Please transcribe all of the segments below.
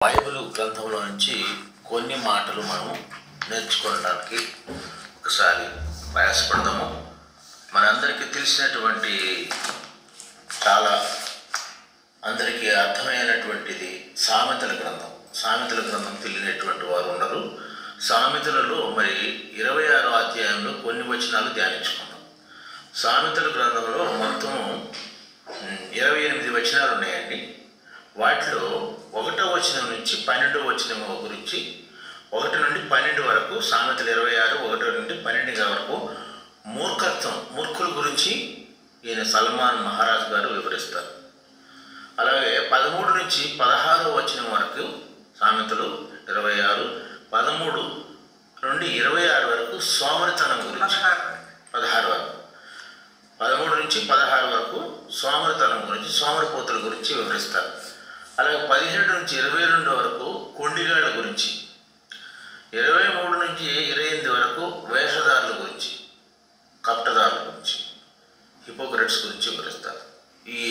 Bible గ్రంథంలో నుంచి కొన్ని మాటలు మనం నేర్చుకోవడానికి ఒకసారి ప్రయాసపడదాము. మనందరికీ తెలిసినటువంటి చాలా అందరికీ అర్థమైనటువంటిది సామెతల గ్రంథం. సామెతల గ్రంథం తెలియనటువంటి వారు ఉండరు. సామెతలలో మరి 26వ అధ్యాయంలో కొన్ని వచనాలు ధ్యానించుకుందాం. సామెతల గ్రంథంలో మొత్తం 28 వచనాలు ఉన్నాయండి. వాటిలో 1వ వచనం నుంచి 12వ వచనం గురించి 1 నుండి 12 వరకు సామెతలు 26, 1 నుండి 12 వరకు మూర్ఖుల గురించి ఈయన సల్మాన్ మహారాజ్ గారు వివరిస్తారు. అలాగే 13 నుంచి 16వ వచనం వరకు సామెతలు 26, 13 నుండి 26 వరకు సోమరితనం గురించి, 16 వరకు 13 నుంచి 16 వరకు సోమరితనం గురించి, సోమరిపోతుల గురించి వివరిస్తారు. అలాగే 17 నుంచి 22 వరకు కొండిగాళ్ళ గురించి, 23 నుంచి 28 వరకు వేషధారుల గురించి, కపటదారుల గురించి, హిపోక్రెట్స్ గురించి వివరిస్తారు. ఈ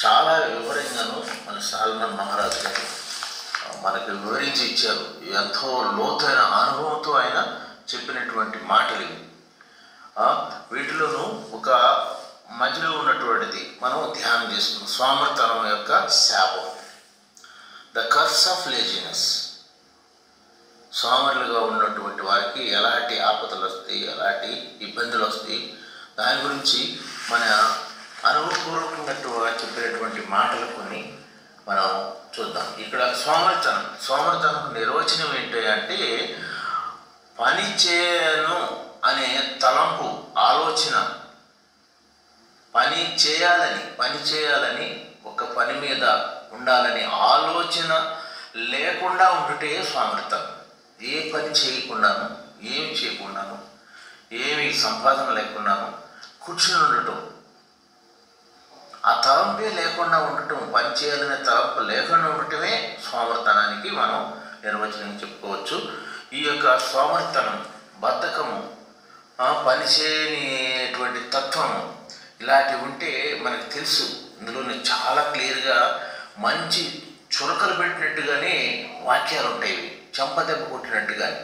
చాలా వివరంగాను మన సల్మాన్ మహారాజ్ గారు మనకు వివరించి ఇచ్చారు. ఎంతో లోతైన అనుభవంతో ఆయన చెప్పినటువంటి మాటలు ఇవి. వీటిలోనూ ఒక మధ్యలో ఉన్నటువంటిది మనం ధ్యానం చేసుకున్నాం. సోమరితనం యొక్క శాపం, ద కర్స్ ఆఫ్ లేజినెస్. సోమరులుగా ఉన్నటువంటి వారికి ఎలాంటి ఆపదలు వస్తాయి, ఎలాంటి ఇబ్బందులు వస్తాయి, దాని గురించి మన అనుభవపూర్వకంగా చెప్పినటువంటి మాటలు కొన్ని మనం చూద్దాం. ఇక్కడ సోమరితనం నిర్వచనం ఏంటి అంటే, పని చేయను అనే తలంపు, ఆలోచన, పని చేయాలని ఒక పని మీద ఉండాలని ఆలోచన లేకుండా ఉండుటే సోమరితనం. ఏ పని చేయకుండాను, ఏమి చేయకుండాను, ఏమి సంపాదన లేకుండాను కూర్చుని ఉండటం, ఆ తలంపే లేకుండా ఉండటం, పని చేయాలనే తలంపు లేకుండా ఉండటమే సోమరితనానికి మనం నిర్వచనం చెప్పుకోవచ్చు. ఈ యొక్క సోమరితనం, బద్ధకము, పని చేయనిటువంటి తత్వము, ఇలాంటివి ఉంటే మనకు తెలుసు. ఇందులో చాలా క్లియర్గా మంచి చురకలు పెట్టినట్టుగానే వాక్యాలు ఉంటాయి. చెంపదెబ్బ కొట్టినట్టుగానే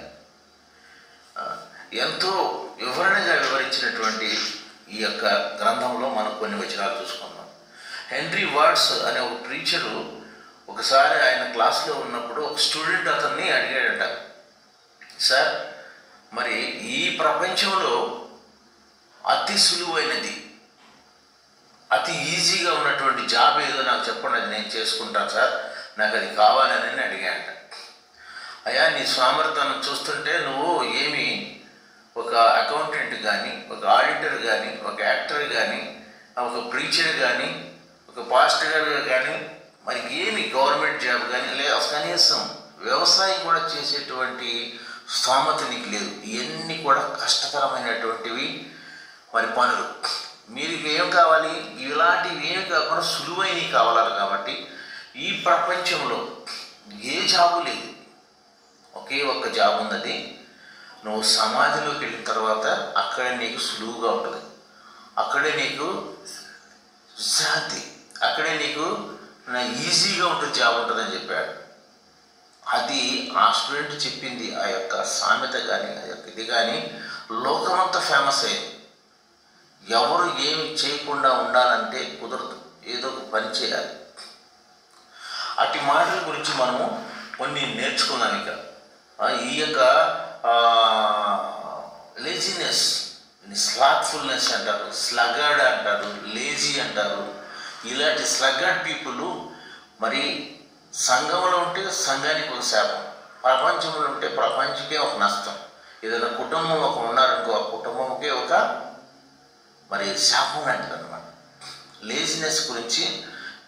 ఎంతో వివరణగా వివరించినటువంటి ఈ యొక్క గ్రంథంలో మనం కొన్ని వచనాలు చూసుకుందాం. హెన్రీ వార్డ్స్ అనే ఒక టీచరు ఒకసారి ఆయన క్లాస్లో ఉన్నప్పుడు ఒక స్టూడెంట్ అతన్ని అడిగాడట, సార్ మరి ఈ ప్రపంచంలో అతి సులువైనది, అతి ఈజీగా ఉన్నటువంటి జాబ్ ఏదో నాకు చెప్పండి, అది నేను చేసుకుంటాను సార్, నాకు అది కావాలని అడిగాట. అయ్యా, నీ సోమరితనం చూస్తుంటే నువ్వు ఏమి ఒక అకౌంటెంట్ కానీ, ఒక ఆడిటర్ కానీ, ఒక యాక్టర్ కానీ, ఒక ప్రీచర్ కానీ, ఒక పాస్టర్ కానీ, మరి ఏమి గవర్నమెంట్ జాబ్ కానీ, లేదా కనీసం వ్యవసాయం కూడా చేసేటువంటి స్తోమత నీకు లేదు. ఇవన్నీ కూడా కష్టతరమైనటువంటివి మరి పనులు. మీరు ఏం కావాలి, ఇలాంటివి ఏమి కాకుండా సులువైనవి కావాలి. కాబట్టి ఈ ప్రపంచంలో ఏ జాబు లేదు, ఒకే ఒక్క జాబ్ ఉన్నది. నువ్వు సమాధిలోకి వెళ్ళిన తర్వాత అక్కడే నీకు సులువుగా ఉంటుంది, అక్కడే నీకు శాంతి, అక్కడే నీకు ఈజీగా ఉంటుంది, జాబ్ ఉంటుందని చెప్పాడు. అది ఆ స్టూడెంట్ చెప్పింది. ఆ యొక్క సామెత కానీ, ఆ యొక్క ఇది కానీ లోకమంతా ఫేమస్ అయింది. ఎవరు ఏమి చేయకుండా ఉండాలంటే కుదరదు, ఏదో ఒక పని చేయాలి. అటు మాటల గురించి మనము కొన్ని నేర్చుకున్నాం. ఇక ఈ యొక్క లేజినెస్, స్లాత్ఫుల్నెస్ అంటారు, స్లగర్డ్ అంటారు, లేజీ అంటారు. ఇలాంటి స్లగర్డ్ పీపుల్ మరి సంఘంలో ఉంటే సంఘానికి ఒక శాపం, ప్రపంచంలో ఉంటే ప్రపంచకే ఒక నష్టం. ఏదైనా కుటుంబం ఒక ఉన్నారనుకో, ఆ కుటుంబంకే ఒక మరి శాపం లాంటిది అనమాట. లేజినెస్ గురించి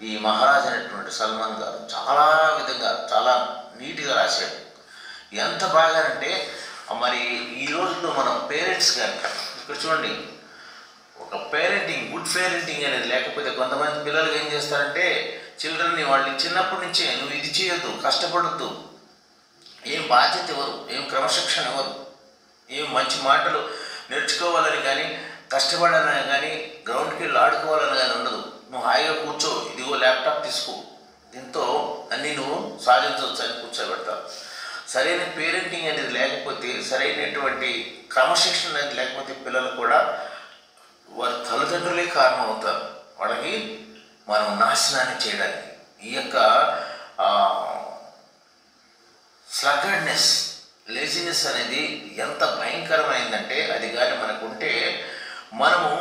ఈ మహారాజ్ అనేటువంటి సల్మాన్ గారు చాలా విధంగా చాలా నీట్గా రాశాడు. ఎంత బాగానంటే మరి ఈ రోజుల్లో మనం పేరెంట్స్ కానీ ఇక్కడ చూడండి, ఒక పేరెంటింగ్, గుడ్ పేరెంటింగ్ అనేది లేకపోతే కొంతమంది పిల్లలు ఏం చేస్తారంటే చిల్డ్రన్ని వాళ్ళు చిన్నప్పటి నుంచే నువ్వు ఇది చేయొద్దు, కష్టపడద్దు, ఏం బాధ్యత ఇవ్వరు, ఏం క్రమశిక్షణ ఇవ్వరు, ఏం మంచి మాటలు నేర్చుకోవాలని కానీ, కష్టపడాలని కానీ, గ్రౌండ్కి వెళ్ళి ఆడుకోవాలని కానీ ఉండదు. నువ్వు హాయిగా కూర్చో, ఇదిగో ల్యాప్టాప్ తీసుకో, దీంతో అన్నీ నువ్వు సాధించవచ్చు అని కూర్చోబెడతావు. సరైన పేరెంటింగ్ అనేది లేకపోతే, సరైనటువంటి క్రమశిక్షణ అనేది లేకపోతే పిల్లలు కూడా వారి తల్లిదండ్రులే కారణం అవుతారు వాళ్ళకి మనం నాశనాన్ని చేయడానికి. ఈ యొక్క స్లగర్డ్నెస్, లేజినెస్ అనేది ఎంత భయంకరమైందంటే, అది కానీ మనకు ఉంటే మనము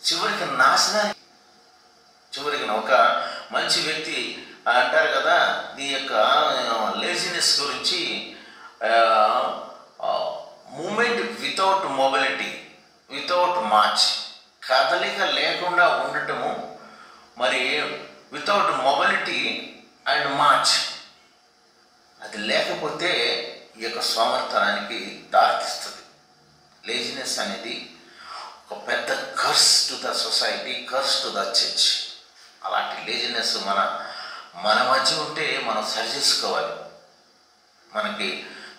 చివరికి నాశనానికి, చివరికి ఒక మంచి వ్యక్తి అంటారు కదా, ఈ యొక్క లేజినెస్ గురించి movement without mobility, without march, కదలిక లేకుండా ఉండటము, మరి వితౌట్ మొబిలిటీ అండ్ మార్చ్, అది లేకపోతే ఈ యొక్క సోమర్తనానికి దారితీస్తుంది. లేజినెస్ అనేది ఒక పెద్ద curse to the society, curse to the church. అలాంటి లేజినెస్ మన మధ్య ఉంటే మనం సరి చేసుకోవాలి. మనకి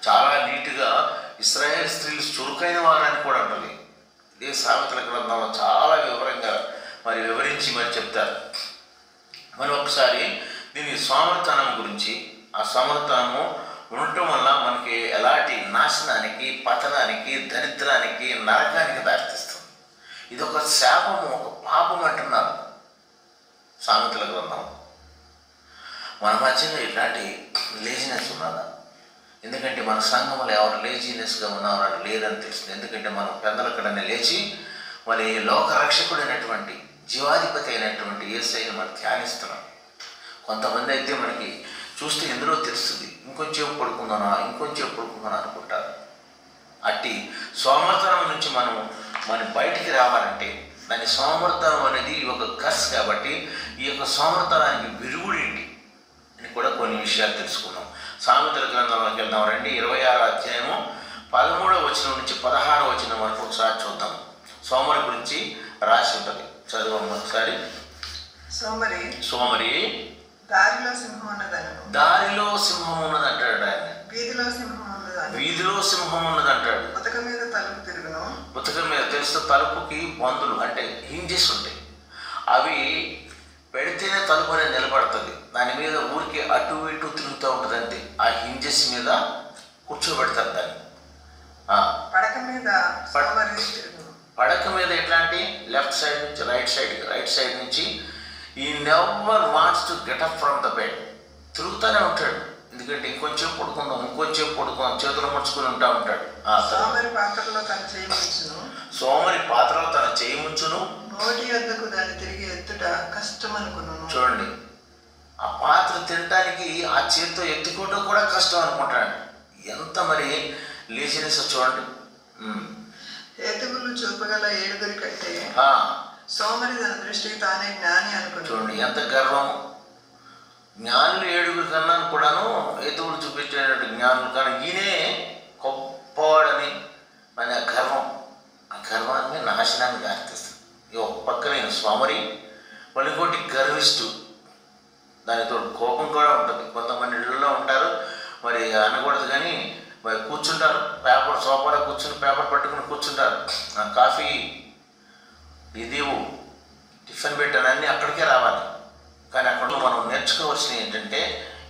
చాలా నీట్గా ఇశ్రాయేల్ స్త్రీలు చురుకైన వారని కూడా ఉంటుంది. ఇదే సామెతల గ్రంథంలో చాలా వివరంగా వివరించి చెప్తారు. మనం ఒకసారి దీని సోమర్తనం గురించి, ఆ సోమర్తనము ఉండటం వల్ల మనకి ఎలాంటి నాశనానికి, పతనానికి, దరిద్రానికి, నరకానికి దారితీస్తుంది. ఇది ఒక శాపము, ఒక పాపం అంటున్నారు సామెతల గ్రంథం. మన మధ్యలో ఇట్లాంటి లేజినెస్ ఉన్నదా? ఎందుకంటే మన సంఘంలో ఎవరు లేజినెస్గా ఉన్నారని లేదని తెలుస్తుంది. ఎందుకంటే మనం పెద్దలక్కడనే లేచి మరి లోకరక్షకుడైనటువంటి, జీవాధిపతి అయినటువంటి యేసయ్యను మనం ధ్యానిస్తున్నాం. కొంతమంది అయితే మనకి చూస్తే ఎందులో తెలుస్తుంది, ఇంకొంచెం పడుకుందానా అనుకుంటారు. అట్టి సోమర్తనం నుంచి మనం బయటికి రావాలంటే, దాని సోమర్తనం అనేది ఒక కర్స్ కాబట్టి ఈ యొక్క సోమర్తనానికి విరుగుడేంటి అని కూడా కొన్ని విషయాలు తెలుసుకున్నాం. సామెతల గ్రంథంలోకి వెళ్దాం రండి. 26వ అధ్యాయము 13వ వచనం నుంచి 16వ వచనం వరకు ఒకసారి చూద్దాం. సోమరి గురించి రాసి ఉంటుంది, చదవండి ఒకసారి. సోమరి దారిలో సింహం ఉన్నదని, దారిలో సింహం ఉన్నది అంటాడు ఆయన. వీధిలో సింహం ఉన్నది అంటాడు. ఉతక మీద తలుపు తిరుగును, ఉతక మీద తెలుసు, తలుపుకి బందులు అంటే హింజెస్ ఉంటాయి. అవి పెడితేనే తలుపు అనేది నిలబడుతుంది. దాని మీద ఊరికి అటు ఇటు తిరుగుతూ ఉంటుంది అంతే. ఆ హింజెస్ మీద కూర్చోబెడతారు దాన్ని. పడక మీద ఎట్లాంటి లెఫ్ట్ సైడ్ నుంచి రైట్ సైడ్ నుంచి ఈ never wants to get up from the bed. తిరుగుతూనే ఉంటాడు. ఎందుకంటే ఇంకొంచెం పడుకుందాం, చేతులు ముడుచుకుని ఉంటాడు. సోమరి పాత్రలో తన చేయి ముంచును, నోటి వద్దకు దాన్ని తిరిగి ఎత్తుట కష్టం అనుకున్నాను. చూడండి, ఆ పాత్ర తినడానికి ఆ చేతితో ఎత్తుకోవడం కూడా కష్టం అనుకుంటాడు. ఎంత లేజినెస్ చూడండి. హేతువులు చూపగల 7 కంటే సోమరి తన దృష్టికి తానే జ్ఞాని అనుకున్నాడు. చూడండి ఎంత గర్వం. జ్ఞానులు 7 కన్నా కూడాను హేతువులు చూపించేటువంటి జ్ఞానులు కానీ ఈయనే గొప్పవాడని ఆ గర్వాన్ని నాశనాన్ని దారితీస్తుంది. ఒక పక్కన సోమరి, ఇంకోటి గర్విష్ఠు. దానితో కోపం కూడా ఉంటుంది. కొంతమంది ఇళ్ళలో ఉంటారు, అనకూడదు కానీ కూర్చుంటారు, సోఫాలో కూర్చుని పేపర్ పట్టుకుని కూర్చుంటారు. కాఫీ ఇదేవు టిఫిన్ పెట్టానన్నీ అక్కడికే రావాలి. కానీ అక్కడ మనం నేర్చుకోవాల్సినవి ఏంటంటే,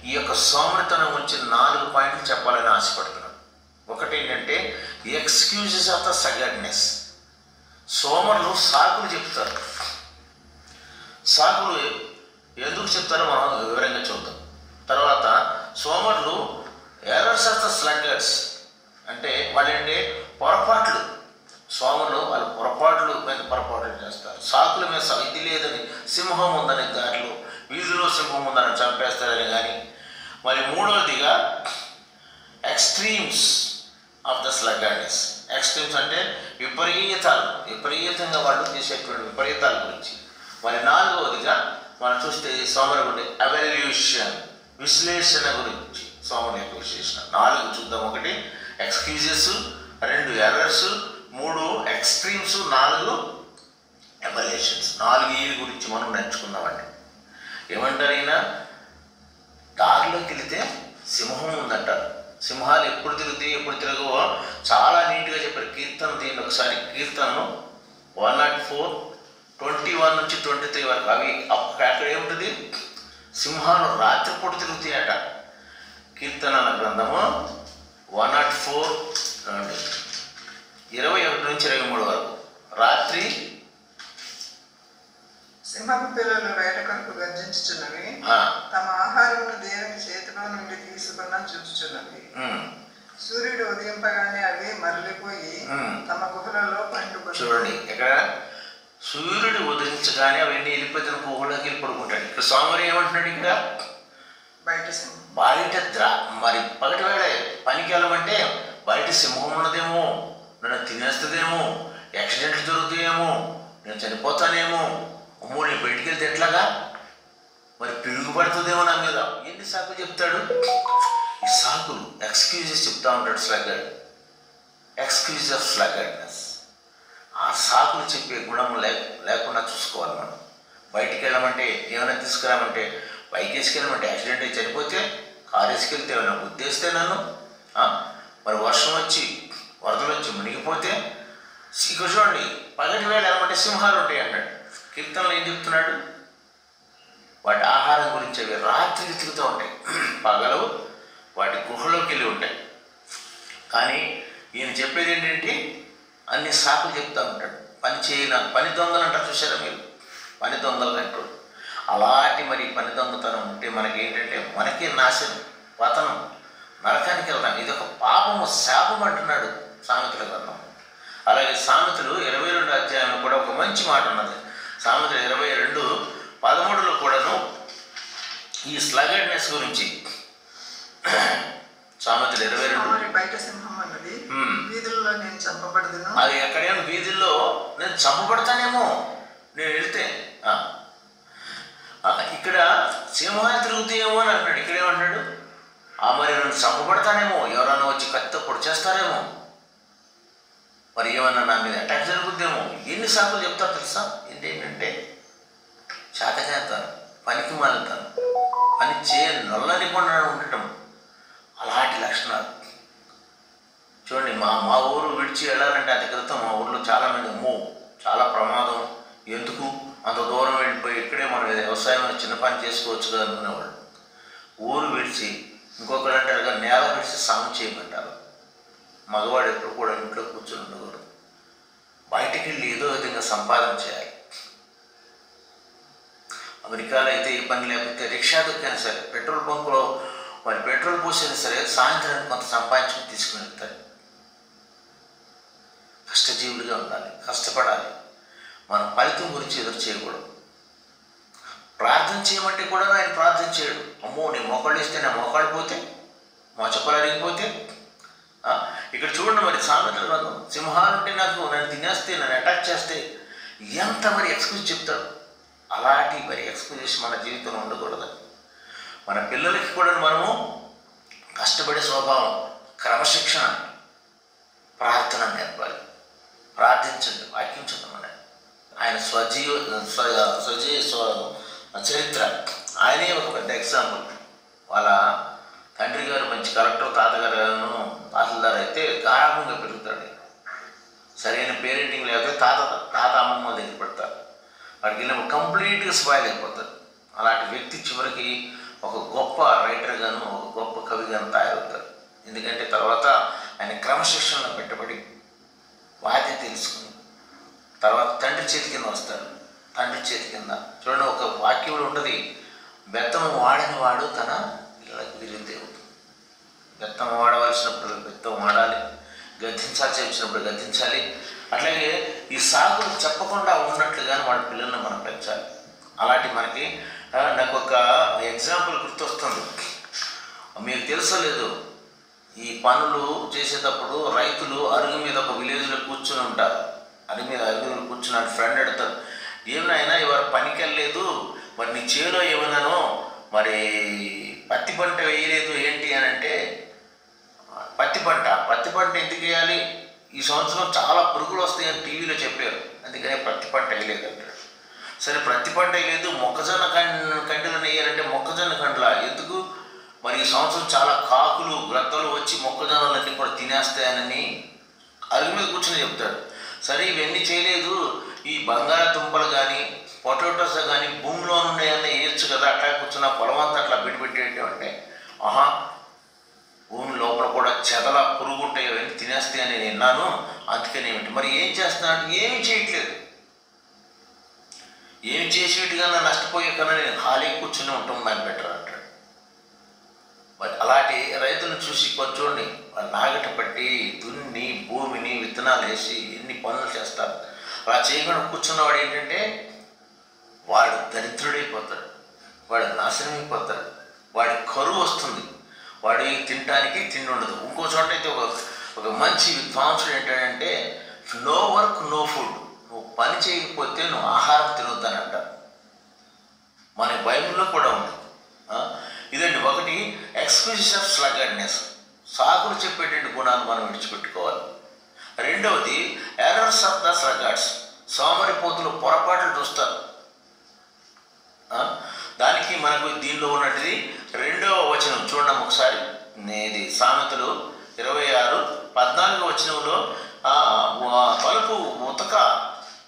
ఈ యొక్క సోమరితనం గురించి 4 పాయింట్లు చెప్పాలని ఆశపడుతున్నాను. ఒకటి ఏంటంటే ఎక్స్క్యూజెస్ ఆఫ్ ద సగర్డ్నెస్. సోమరులు సాకులు చెప్తారు. సాకులు ఎందుకు చెప్తారో మనం వివరంగా చూద్దాం. తర్వాత సోమరులు ఎర్రర్స్ ఆఫ్ ద స్లగర్డ్స్, అంటే వాళ్ళంటే పొరపాట్లు. సోమరులు వాళ్ళు పొరపాట్లు చేస్తారు. సాకుల మీద ఇది లేదని, సింహం ఉందని దాంట్లో, వీధిలో సింహం ఉందని చంపేస్తారని. కానీ మూడవదిగా ఎక్స్ట్రీమ్స్ ఆఫ్ ద స్లగర్డ్నెస్. ఎక్స్ట్రీమ్స్ అంటే విపరీతంగా వాళ్ళు చేసేటువంటి విపరీతాల గురించి. 4వదిగా మనం చూస్తే సోమరి గురించి ఎవల్యూషన్, విశ్లేషణ గురించి సోమరి యొక్క విశ్లేషణ. 4 చూద్దాం. 1 ఎక్స్క్యూజెస్, 2 ఎర్రర్స్, 3 ఎక్స్ట్రీమ్స్, 4 ఎవల్యూషన్స్. 4 ఈ గురించి మనం నేర్చుకుందామండి. ఏమంటారు ఈయన? దారిలోకి వెళితే సింహం ఉందంటారు. సింహాలు ఎప్పుడు తిరుగుతాయి, ఎప్పుడు తిరగవో చాలా నీట్గా చెప్పారు. కీర్తన దీన్ని ఒకసారి, కీర్తనను 104, 21 నుంచి 23 వరకు. అవి అక్కడ ఏముంటుంది? సింహాలు రాత్రిపూట తిరుగుతాయట. కీర్తనల గ్రంథము 104 21 నుంచి 23 వరకు. రాత్రి సింహపు పిల్లలు వేట కొరకు గర్జించుచున్నవి, తమ ఆహారమును దేవుని చేతిలో నుండి తీసుకున్న చూచుచున్నవి. సూర్యుడు ఉదయింపగానే అవి మరలిపోయి తమ గుహలలో పండుకొని. చూడండి, ఇక్కడ సూర్యుడు ఉదయించగానే అవన్నీ వెళ్ళిపోయి తన గుహలోకి వెళ్ళి పడుకుంటాడు. ఇక్కడ సోమవారం ఏమంటున్నాడు? ఇక్కడ బయట మరి పగటి వేళ పనికి వెళ్ళమంటే బయట సింహం ఉన్నదేమో, నన్ను తినేస్తుందేమో, యాక్సిడెంట్లు జరుగుతాయేమో, నేను చనిపోతానేమో, అమ్మో నేను బయటికి వెళ్తే ఎట్లాగా, మరి పిడుగు పడుతుందేమో నా మీద, ఎన్ని సాకులు చెప్తాడు. ఈ సాకులు ఎక్స్క్యూజెస్ చెప్తా ఉంటాడు స్లగర్డ్. Excuse of స్లగర్డ్నెస్. ఆ సాకులు చెప్పే గుణం లేకుండా చూసుకోవాలి మనం. బయటికి వెళ్ళమంటే ఏమైనా తీసుకురామంటే, బైక్ వేసుకెళ్ళమంటే యాక్సిడెంట్ అయి చనిపోతే, కారు వేసుకెళ్తే ఏమైనా గుద్దేస్తే నన్ను, మరి వర్షం వచ్చి వరదలు వచ్చి మునిగిపోతే, ఇక్కడ చూడండి పగటి వేళ వెళ్ళమంటే సింహాలు ఉంటాయి అన్నాడు. కీర్తనలో ఏం చెప్తున్నాడు? వాటి ఆహారం గురించి అవి రాత్రి వెతుకుతూ ఉంటాయి, పగలు వాటి గుహలోకి వెళ్ళి ఉంటాయి. కానీ ఈయన చెప్పేది ఏంటంటే అన్ని సాకులు చెప్తూ ఉంటాడు. పని దొంగలు అంటారు చూసారా మీరు? పని దొంగలు అంటారు. అలాంటి మరి పని దొంగతనం ఉంటే మనకి ఏంటంటే మనకే నాశనం, పతనం, నరకానికి వెళ్తాం. ఇది ఒక పాపము, శాపం అంటున్నాడు సామెతల గ్రంథం. అలాగే సామెతలు 22 అధ్యాయంలో కూడా ఒక మంచి మాట ఉన్నది. సామెతలు 22:13 కూడాను ఈ స్లగర్డ్నెస్ గురించి. సామెతలు 22 బయట సింహం అన్నది వీధుల్లో నేను చంపబడదును. అది ఎక్కడైనా వీధుల్లో నేను చంపబడతానేమో నేను వెళ్తే. ఇక్కడ సింహాలు తిరుగుతాయేమో అని అంటున్నాడు. ఇక్కడేమంటున్నాడు? మరి నేను చంపబడతానేమో, ఎవరన్నా వచ్చి కత్తితో పొడి చేస్తారేమో, మరి ఏమన్నా నా మీద అటాక్ జరుగుద్దేమో. ఎన్ని సాకులు చెప్తారు తెలుసా? ఏంటంటే శాతకేస్తాను, పనికి మాలుతాను, పని నొల్లనికుండా ఉండటం, అలాంటి లక్షణాలు. చూడండి, మా ఊరు విడిచి వెళ్ళాలంటే అది క్రితం మా ఊళ్ళో చాలామంది చాలా ప్రమాదం, ఎందుకు అంత దూరం వెళ్ళిపోయి ఇక్కడే మనం వ్యవసాయం చిన్న పని చేసుకోవచ్చు కదా అనుకునేవాళ్ళు. ఊరు విడిచి ఇంకొకరు అంటారుగా నేల విడిచి సాగు చేయమంటారు. మగవాడు ఎప్పుడు కూడా ఇంట్లో కూర్చొని ఉండకూడదు, బయటికి వెళ్ళి ఏదో విధంగా సంపాదన చేయాలి. అమెరికాలో అయితే ఈ పని లేకపోతే రిక్షా దొక్కినా సరే, పెట్రోల్ బంకులో మరి పెట్రోల్ పోసినా సరే సాయంత్రానికి కొంత సంపాదించుకుని తీసుకుని వెళ్తారు. కష్టజీవులుగా ఉండాలి, కష్టపడాలి. మనం ఫలితం గురించి ఎదురు చేయకూడదు. ప్రార్థన చేయమంటే కూడా ఆయన ప్రార్థన చేయడు. అమ్మో నేను మోకాళ్ళు వేస్తే నా మోకాళ్ళు పోతే, మా చెప్పలు అరిగిపోతే. ఇక్కడ చూడండి, మరి సామెతల గ్రంథం, సింహాలుంటే నన్ను తినేస్తే, నన్ను అటాక్ చేస్తే ఎంత మరి ఎక్స్క్యూజ్ చెప్తాడు. అలాంటి మరి ఎక్స్క్యూజెస్ మన జీవితంలో ఉండకూడదు. మన పిల్లలకి కూడా మనము కష్టపడే స్వభావం, క్రమశిక్షణ, ప్రార్థన నేర్పాలి. ప్రార్థించండి, వాక్యం చదవండి. ఆయన స్వజీవ చరిత్ర, ఆయనే ఒక పెద్ద ఎగ్జాంపుల్. వాళ్ళ తండ్రి గారు మంచి కలెక్టర్, తాతగారు తహసీల్దార్ అయితే గారాభంగా పెరుగుతాడు. సరైన పేరెంటింగ్ లేకపోతే తాత అమ్మమ్మ దగ్గర పెడతారు. వాడికి వెళ్ళినప్పుడు కంప్లీట్గా స్పాయిల్ అయిపోతారు. అలాంటి వ్యక్తి చివరికి ఒక గొప్ప రైటర్గాను, ఒక గొప్ప కవిగాను తయారవుతారు. ఎందుకంటే తర్వాత ఆయన క్రమశిక్షణలో పెట్టబడి బాధ్యత తెలుసుకుని తర్వాత తండ్రి చేతి కింద వస్తాడు. తండ్రి చేతి కింద చూడండి, ఒక వాక్యం ఉంటుంది, బెత్తము వాడని వాడు తన పిల్లలకు విరుద్ధేవుడు. బెత్తం వాడవలసినప్పుడు బెత్తం వాడాలి, గద్దించాల్సి వచ్చినప్పుడు గద్దించాలి. అట్లాగే ఈ సాకులు చెప్పకుండా ఉన్నట్లుగానే వాళ్ళ పిల్లల్ని మనం పెంచాలి. అలాంటి మనకి నాకు ఒక ఎగ్జాంపుల్ గుర్తొస్తుంది. మీకు తెలుసో లేదు, ఈ పనులు చేసేటప్పుడు రైతులు అరుగు మీద ఒక విలేజ్లో కూర్చుని ఉంటారు. అరుగు మీద కూర్చుని ఫ్రెండ్ అడుగుతారు, ఏమైనా ఇవాళ పనికి వెళ్ళలేదు, మరి నీ చేలో ఏమన్నాను, మరి పత్తి పంట వేయలేదు ఏంటి అని అంటే, పత్తి పంట ఎందుకు వేయాలి, ఈ సంవత్సరం చాలా పురుగులు వస్తాయని టీవీలో చెప్పారు, అందుకనే పత్తి పంట వేయలేదు అంటాడు. సరే పత్తి పంట వేయలేదు, మొక్కజొన్న కండులు వేయాలంటే మొక్కజొన్న కండులా ఎందుకు, మరి ఈ సంవత్సరం చాలా కాకులు గ్రద్దలు వచ్చి మొక్కజొన్నలన్నీ కూడా తినేస్తాయని అరుగు మీద కూర్చొని చెప్తాడు. సరే ఇవన్నీ చేయలేదు, ఈ బంగాళదుంపలు కానీ పొటాటోస్ కానీ భూమిలో ఉన్నాయన్నీ వేయచ్చు కదా, అట్లా కూర్చున్న పొలం అంతా అట్లా పెట్టేయటం అంటే ఆహా భూమి లోపల కూడా చెదల పురుగు ఉంటాయి అవన్నీ తినేస్తాయి అని నేను విన్నాను, అందుకని ఏమిటి మరి ఏం చేస్తున్నాడు? ఏమీ చేయట్లేదు. ఏమి చేసేట్టుగా నష్టపోయే కన్నా నేను ఖాళీ కూర్చుని ఉంటాం నాకు బెటర్ అంటాడు. మరి అలాంటి రైతులను చూసి కొంచెండి వాళ్ళు నాగట పట్టి దున్ని భూమిని విత్తనాలు వేసి ఎన్ని పనులు చేస్తారు. అలా చేయకుండా కూర్చున్నవాడు ఏంటంటే వాడు దరిద్రుడైపోతాడు, వాడు నాశనం అయిపోతాడు, వాడి కరువు వస్తుంది, వాడి తినడానికి తిండి ఉండదు. ఇంకో చోట అయితే ఒక మంచి విద్వాంసుడు ఏంటంటే నో వర్క్ నో ఫుడ్, నువ్వు పని చేయకపోతే నువ్వు ఆహారం తినొద్దని అంటారు. మన బైబిల్లో కూడా ఉంది ఇదండి. ఒకటి ఎక్స్క్యూజెస్ ఆఫ్ స్లగర్డ్నెస్, సాకులు చెప్పేటువంటి గుణాలు మనం విడిచిపెట్టుకోవాలి. రెండవది ఎర్రర్స్ ఆఫ్ ద స్లగర్డ్స్, సోమరిపోతులు పొరపాట్లు చూస్తారు. దానికి మనకు దీనిలో ఉన్నది 2వ వచనం చూడండి ఒకసారి. ఇది సామెతలు 26:14 వచనంలో తలుపు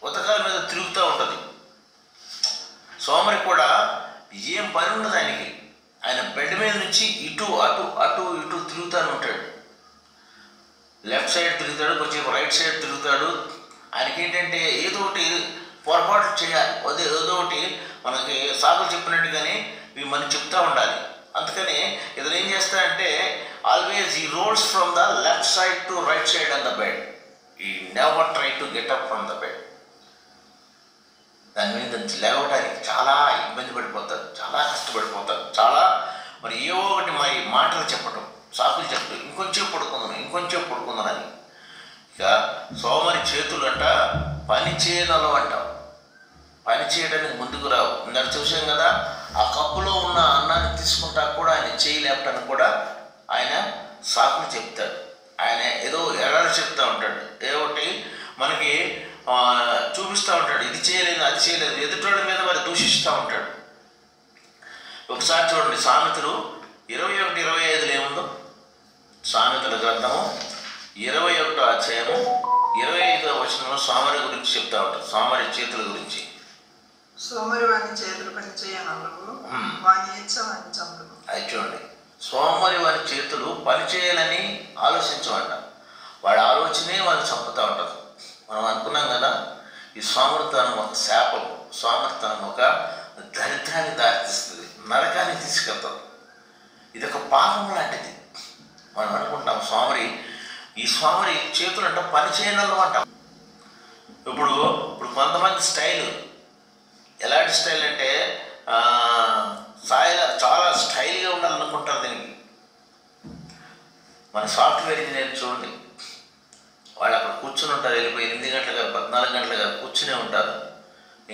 ఉతకాల మీద తిరుగుతూ ఉంటుంది. సోమరి కూడా ఏం పని ఉండదు ఆయనకి, ఆయన బెడ్ మీద నుంచి ఇటు అటు అటు ఇటు తిరుగుతూనే ఉంటాడు. లెఫ్ట్ సైడ్ తిరుగుతాడు, కొంచెం రైట్ సైడ్ తిరుగుతాడు. ఆయనకి ఏంటంటే ఏదో ఒకటి పొరపాట్లు చేయాలి, ఏదో ఒకటి మనకి సాకులు చెప్పినట్టుగానే ఇవి మనం చెప్తూ ఉండాలి. అందుకని ఇతను ఏం చేస్తాడంటే always he rolls from the left side to right side on the bed, he never try to get up from the bed. దాని మీద లేవడానికి చాలా ఇబ్బంది పడిపోతారు, చాలా కష్టపడిపోతారు, చాలా మరి ఏవో ఒకటి మరి మాటలు చెప్పడం, సాకులు చెప్పడం, ఇంకొంచెం పడుకుందానని. ఇక సోమరి చేతులంట పని చేయనలో అంటాం, పని చేయడానికి ముందుకు రావు. ఇందాక చూసాం కదా, ఆ కప్పులో ఉన్న అన్నాన్ని తీసుకుంటా కూడా ఆయన చేయలేపడానికి కూడా ఆయన సాకులు చెప్తాడు. ఆయన ఏదో ఎర్రలు చెప్తూ ఉంటాడు, ఏదోటి మనకి చూపిస్తూ ఉంటాడు, ఇది చేయలేదు అది చేయలేదు, ఎదుటోళ్ళ మీద మరి దూషిస్తూ ఉంటాడు. ఒకసారి చూడండి సామెతలు 21:25 ఏముందో. సామెతల గ్రంథము 21వ అధ్యాయము 25వ వచనంలో సోమరి గురించి చెప్తా ఉంటాడు, సోమరి చేతుల గురించి. సోమరి వాని చేతులు పని చేయనప్పుడు వాని ఇచ్చని చంపును. అది చూడండి, సోమరి వారి చేతులు పని చేయాలని ఆలోచించమంట, వాడి ఆలోచనే వాళ్ళు చంపుతూ ఉంటారు. మనం అనుకున్నాం కదా, ఈ సోమరితనం ఒక శాపం, సోమరితనం ఒక దరిద్రాన్ని దారితీస్తుంది, నరకాన్ని తీసుకెళ్తాం. ఇది ఒక పాపం లాంటిది. మనం అనుకుంటాం ఈ సోమరి చేతులు అంట పని చేయనల్లో అంటాం. ఇప్పుడు కొంతమంది స్టైల్ ఎలాంటి స్టైల్ అంటే చాలా స్టైల్గా ఉండాలనుకుంటారు. దీనికి మన సాఫ్ట్వేర్ ఇంజనీర్ చూడండి, వాళ్ళు అక్కడ కూర్చుని ఉంటారు, వెళ్ళిపోయి 8 గంటలుగా 14 గంటలుగా కూర్చునే ఉంటారు.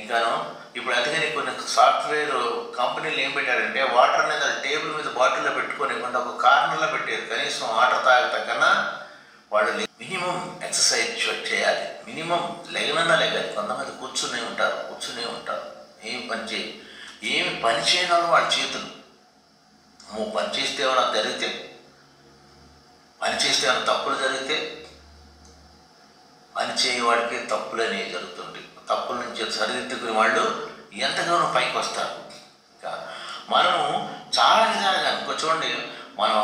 ఇంకాను ఇప్పుడు అందుకని కొన్ని సాఫ్ట్వేర్ కంపెనీలు ఏం పెట్టారంటే వాటర్ అనేది టేబుల్ మీద బాటిల్లో పెట్టుకొని ఒక కార్నర్లో పెట్టారు. కనీసం వాటర్ తాగట కన్నా వాళ్ళు మినిమం ఎక్సర్సైజ్ చేయాలి, మినిమం లెగనన్నా లెగాలి. కొంతమంది కూర్చునే ఉంటారు, ఏమి పని చేయడం వాళ్ళ చేతులు. నువ్వు పని చేస్తే ఏమైనా జరిగితే, పని చేస్తే ఏమైనా తప్పులు జరిగితే, పని చేయవాడికి తప్పులు అనేవి జరుగుతుంటాయి. తప్పుల నుంచి సరిదిద్దుకునే వాళ్ళు ఎంతగానో పైకి వస్తారు. మనము చాలా విధాలుగా చూడండి, మనం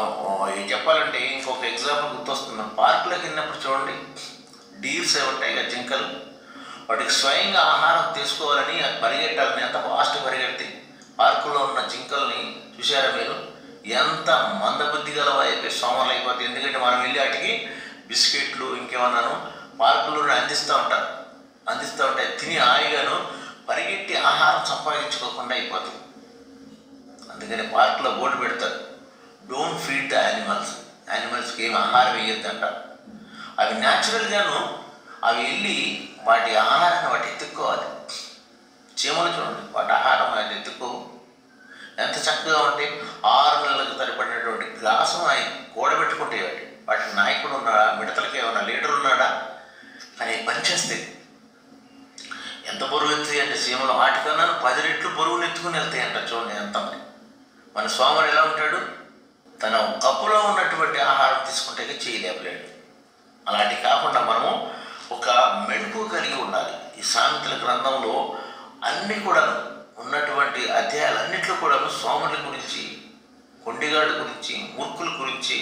చెప్పాలంటే ఇంకొక ఎగ్జాంపుల్ గుర్తొస్తుంది. మనం పార్కులోకి వెళ్ళినప్పుడు చూడండి, డీర్స్ ఉంటాయి కదా, జింకలు, వాటికి స్వయంగా ఆహారం తీసుకోవాలని పరిగెట్టాలని ఎంత ఫాస్ట్ పరిగెత్తి పార్కులో ఉన్న జింకల్ని చూసారా మీరు? ఎంత మందబుద్ధి గలవా అయిపోయి సోమర్లు అయిపోతాయి. ఎందుకంటే మనం వెళ్ళి వాటికి బిస్కెట్లు ఇంకేమన్నాను పార్కులో అందిస్తూ ఉంటాయి. తిని హాయిగాను పరిగెట్టి ఆహారం సంపాదించుకోకుండా అయిపోతుంది. అందుకని పార్కులో బోర్డు పెడతారు, డోంట్ ఫీడ్ ద యానిమల్స్కి ఏమి ఆహారం వేయొద్దంట. అవి న్యాచురల్గాను అవి వెళ్ళి వాటి ఆహారాన్ని వాటి ఎత్తుక్కోవాలి. చీమలు చూడండి, వాటి ఆహారం వాటి ఎత్తుక్కోవు. ఎంత చక్కగా ఉంటే 6 నెలలకు తరబడినటువంటి గ్లాసు కూడబెట్టుకుంటే వాటికి నాయకుడు ఉన్నాడా, మిడతలకి ఏమన్నా లీడర్ ఉన్నాడా అని పనిచేస్తాయి. ఎంత బరువు ఎత్తాయి అంటే చీమలు వాటికన్నా 10 రెట్లు బరువును ఎత్తుకుని వెళ్తాయంట. చూడండి ఎంతమంది. మన సోమరు ఎలా ఉంటాడు, తన కప్పులో ఉన్నటువంటి ఆహారం తీసుకుంటే చేయలేపలేడు. అలాంటి కాకుండా మనము ఒక మెడుపు కలిగి ఉండాలి. ఈ సామెతల గ్రంథంలో అన్నీ కూడా ఉన్నటువంటి అధ్యాయాలన్నింటిలో కూడా సోమరుల గురించి, కొండిగాళ్ళ గురించి, మూర్ఖుల గురించి,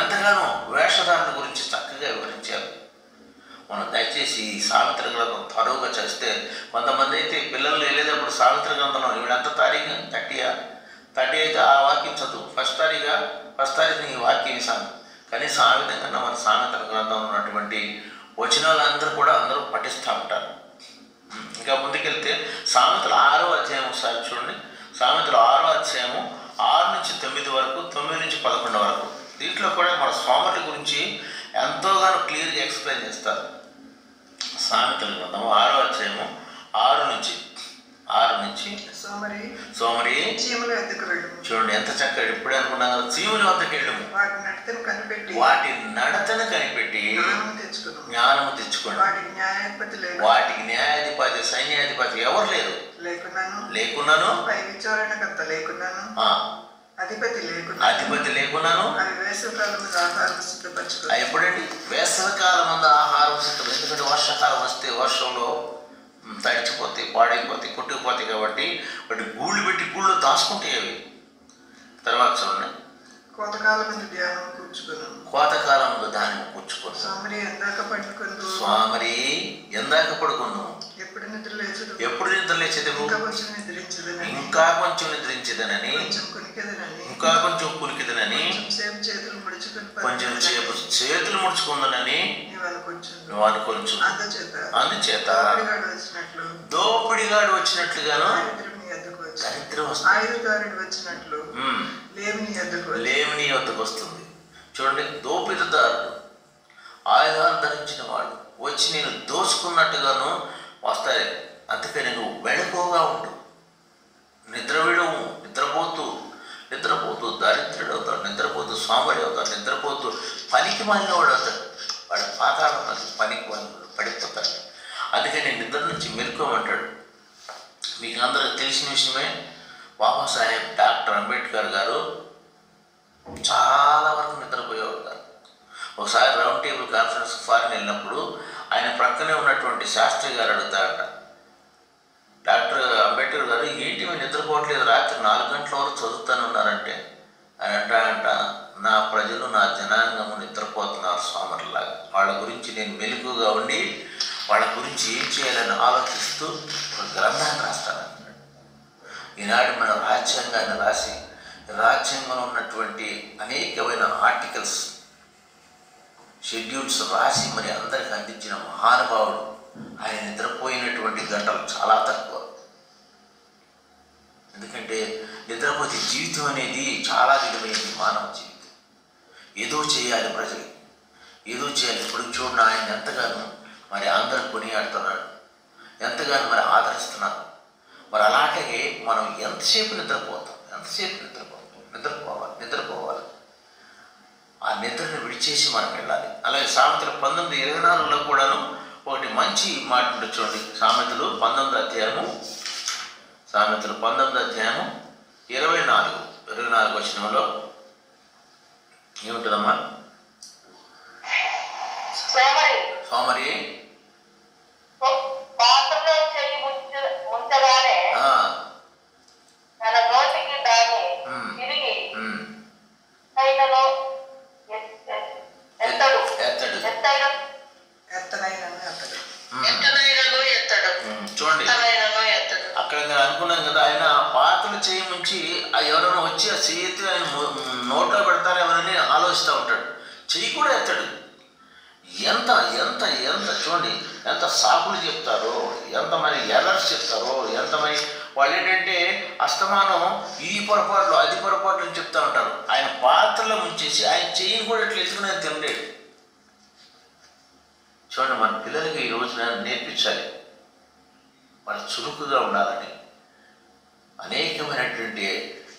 ఎంతగానో వేషధారణ గురించి చక్కగా వివరించారు. మనం దయచేసి ఈ సామెతల గ్రంథం తరువుగా చేస్తే, కొంతమంది అయితే పిల్లలు వెళ్ళేటప్పుడు సామెతల గ్రంథంలో వీడంత తారీఖు 30 అయితే ఆ వాక్యం చదువు, ఫస్ట్ తారీఖు ఈ వాక్యం ఇస్తాను. కనీసం ఆ విధంగా మన సామెతల గ్రంథంలో ఉన్నటువంటి వచనాలందరూ కూడా అందరూ పఠిస్తూ ఉంటారు. ఇంకా ముందుకెళ్తే సామెతల 6వ అధ్యాయం ఒకసారి చూడండి. సామెతల 6వ అధ్యాయము 6 నుంచి 9 వరకు, 9 నుంచి 11 వరకు. దీంట్లో కూడా మన సోమరుల గురించి ఎంతోగానో క్లియర్గా ఎక్స్ప్లెయిన్ చేస్తారు. సామెతల గ్రంథం 6వ అధ్యాయము 6 నుంచి సోమరి చూడండి ఎంత చక్కగా. ఇప్పుడే అనుకున్నాం కదా, చీముల వద్దకు వెళ్ళము, వాటి నడతను కనిపెట్టి జ్ఞానము తెచ్చుకోండి. వాటికి న్యాయాధిపతి, సైన్యాధిపతి ఎవరు లేరు లేకున్నాను, అధిపతి లేకున్నాను. ఎప్పుడండి? వేసవికాలం ముందు ఆహారం సిద్ధం. ఎందుకంటే వర్షాకాలం వస్తే వర్షంలో తడిచిపోతాయి, పాడైపోతాయి, కొట్టుకుపోతాయి. కాబట్టి వాటి గూళ్ళు పెట్టి గూళ్ళు దాచుకుంటాయి అవి. తర్వాత చూడండి, కోతకాలమందు ధాన్యం కూర్చుకోను. స్వామరి ఎందాక పడుకును, ఎప్పుడు నిద్ర లేచేది, ఇంకా కొంచెం నిద్రించదనని, ఇంకా కొంచెం కునికిదనని, కొంచెం సేపు చేతులు ముడుచుకుందనని నువ్వు అనుకోవచ్చు. అందుచేత దోపిడిగాడు వచ్చినట్లుగాను దరిద్రం లేమిని వద్దకు వస్తుంది. చూడండి, దోపిడిదారుడు, ఆయుధాలు ధరించిన వాడు వచ్చి నేను దోచుకున్నట్టుగాను వస్తాయి. అందుకని నువ్వు వెనుకోగా ఉండు, నిద్రపోతూ దరిద్రుడు అవుతాడు, నిద్రపోతూ సోమరి అవుతాడు, నిద్రపోతూ పనికి మాలినవాడు అవుతాడు. వాడు పాతాళం పనికి మాలినవాడు పడిపోతాడు. అందుకని నిద్ర నుంచి మెలుకోమంటాడు. మీకు అందరికి తెలిసిన విషయమే, బాబాసాహెబ్ డాక్టర్ అంబేద్కర్ గారు చాలా వరకు నిద్రపోయేవాడు గారు. ఒకసారి రౌండ్ టేబుల్ కాన్ఫరెన్స్ ఫారిన్ వెళ్ళినప్పుడు ఆయన ప్రక్కనే ఉన్నటువంటి శాస్త్రి గారు అడుగుతారట, డాక్టర్ అంబేద్కర్ గారు ఏంటి మీరు నిద్రపోవట్లేదు, రాత్రి 4 గంటల వరకు చదువుతానున్నారంటే ఆయన అంట నా ప్రజలు, నా జనాంగము నిద్రపోతున్నారు సోమరులాగా. వాళ్ళ గురించి నేను మెలకుగా ఉండి వాళ్ళ గురించి ఏం చేయాలని ఆలోచిస్తూ ఒక గ్రంథాన్ని రాస్తానన్నాడు. ఈనాడు మన రాజ్యాంగాన్ని రాసి, రాజ్యాంగంలో ఉన్నటువంటి అనేకమైన ఆర్టికల్స్, షెడ్యూల్స్ రాసి మరి అందరికి అందించిన మహానుభావుడు. ఆయన నిద్రపోయినటువంటి గంటలు చాలా తక్కువ. ఎందుకంటే నిద్రపోతే జీవితం అనేది చాలా విలువైనది. మానవ జీవితం ఏదో చేయాలి, ప్రజలు ఏదో చేయాలి. ఇప్పుడు చూడండి, ఆయన ఎంతగానో మరి అందరూ కొనియాడుతున్నాడు, ఎంతగానో మరి ఆదరిస్తున్నారు. మరి అలాగే మనం ఎంతసేపు నిద్రపోతాం, నిద్రపోవాలి. ఆ నిద్రను విడిచేసి మనం వెళ్ళాలి. అలాగే సామెతలు 19:24లో కూడాను ఒకటి మంచి మాట ఉంటుంది చూడండి. సామెతలు 19వ అధ్యాయము 24 వచనంలో ఏముంటుందమ్మా? సోమరి చూడండి, అక్కడ నేను అనుకున్నాను కదా, ఆయన పాత్రలు చేయి ముంచి ఎవరైనా వచ్చి ఆ చేతి ఆయన నోట్లో పెడతారు ఎవరని ఆలోచిస్తూ ఉంటాడు. చెయ్యి కూడా ఎత్తాడు. ఎంత ఎంత ఎంత చూడండి, ఎంత సాకులు చెప్తారో, ఎంత మరి ఎర్రర్స్ చెప్తారో, ఎంత మరి వాళ్ళు ఏంటంటే అస్తమానం ఈ పొరపాట్లు అది పొరపాట్లు అని చెప్తూ ఉంటారు. ఆయన పాత్రలో ముంచేసి ఆయన చెయ్యిని కూడా ఇట్లా ఎత్తుకుని ఆయన తినలేడు. చూడండి, మన పిల్లలకి ఈ రోజున నేర్పించాలి, వాళ్ళు చురుకుగా ఉండాలని. అనేకమైనటువంటి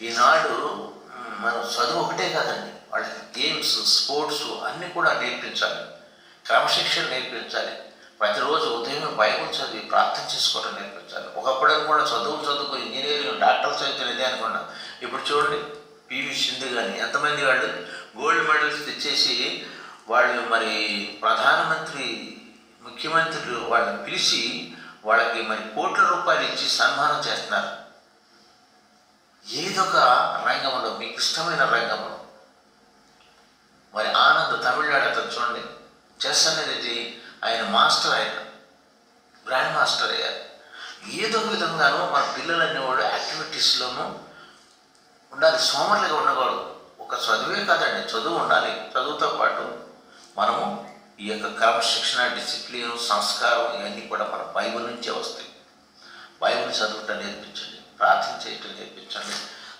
ఈనాడు మనం చదువు ఒకటే కాదండి, వాళ్ళకి గేమ్స్, స్పోర్ట్స్ అన్నీ కూడా నేర్పించాలి, క్రమశిక్షణ నేర్పించాలి. ప్రతిరోజు ఉదయం బైబిల్ చదివి ప్రార్థన చేసుకోవడం నేర్పించాలి. ఒకప్పుడు కూడా చదువుకుని ఇంజనీరింగ్, డాక్టర్ చదువుతున్నదే అనుకున్నాం. ఇప్పుడు చూడండి, పివి సింధు కానీ ఎంతమంది వాళ్ళు గోల్డ్ మెడల్స్ తెచ్చేసి వాళ్ళు మరి ప్రధానమంత్రి, ముఖ్యమంత్రులు వాళ్ళని పిలిచి వాళ్ళకి మరి కోట్ల రూపాయలు ఇచ్చి సన్మానం చేస్తున్నారు. ఏదొక రంగంలో, మీకు ఇష్టమైన రంగంలో. మరి ఆనంద్ తమిళనాడు అతను చూడండి, చెస్ అనేది ఆయన మాస్టర్, ఆయన గ్రాండ్ మాస్టర్ అయ్యారు. ఏదో విధంగానూ మన పిల్లలు అనేవాడు యాక్టివిటీస్లోనూ ఉండాలి, సోమరులుగా ఉండకూడదు. ఒక చదువే కాదండి, చదువు ఉండాలి. చదువుతో పాటు మనము ఈ యొక్క క్రమశిక్షణ, డిసిప్లిన్, సంస్కారం ఇవన్నీ కూడా మన బైబిల్ నుంచే వస్తాయి. బైబిల్ చదవటం నేర్పించండి, ప్రార్థన చేయటం నేర్పించండి.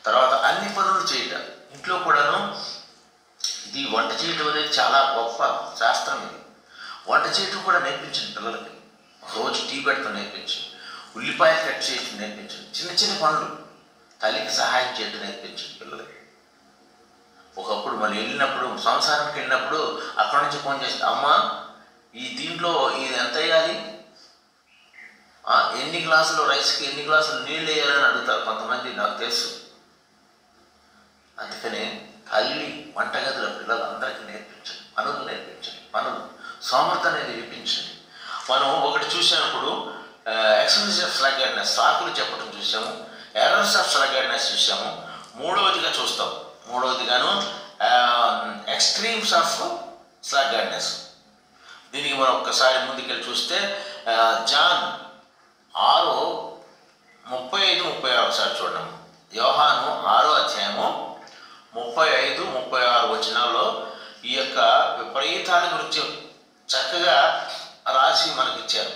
తర్వాత అన్ని పనులు చేయటం, ఇంట్లో కూడాను. ఇది వంట చేయటం అనేది చాలా గొప్ప శాస్త్రం. ఇది వంట చేయటం కూడా నేర్పించండి పిల్లలకి. రోజు టీ పెడతాం నేర్పించండి, ఉల్లిపాయలు కట్ చేయటం నేర్పించండి. చిన్న చిన్న పనులు తల్లికి సహాయం చేయటం నేర్పించండి పిల్లలకి. ఒకప్పుడు మళ్ళీ వెళ్ళినప్పుడు, సంసారానికి వెళ్ళినప్పుడు అక్కడి నుంచి ఫోన్ చేసి, అమ్మ ఈ దీంట్లో ఇది ఎంత వేయాలి, ఎన్ని గ్లాసులు రైస్కి ఎన్ని గ్లాసులు నీళ్ళు వేయాలని అడుగుతారు కొంతమంది, నాకు తెలుసు. అందుకనే తల్లి వంటగదిలో పిల్లలందరికీ నేర్పించండి, పనులు నేర్పించండి, పనులు సోమర్థ అనేది చూపించండి. మనం ఒకటి చూసినప్పుడు ఎక్స్క్యూజ్ ఆఫ్ స్లగర్డ్నెస్, సాకులు చెప్పడం చూసాము. ఎర్రర్స్ ఆఫ్ స్లగర్డ్నెస్ చూసాము. మూడవదిగా చూస్తాం, మూడవదిగాను ఎక్స్ట్రీమ్స్ ఆఫ్ స్లగర్డ్నెస్. దీనికి మనం ఒక్కసారి ముందుకెళ్ళి చూస్తే జాన్ 6:35-36 ఒకసారి చూడము. యోహాను 6వ అధ్యాయము 35-36 వచనాల్లో ఈ యొక్క విపరీతాల గురించి చక్కగా రాసి మనకిచ్చారు.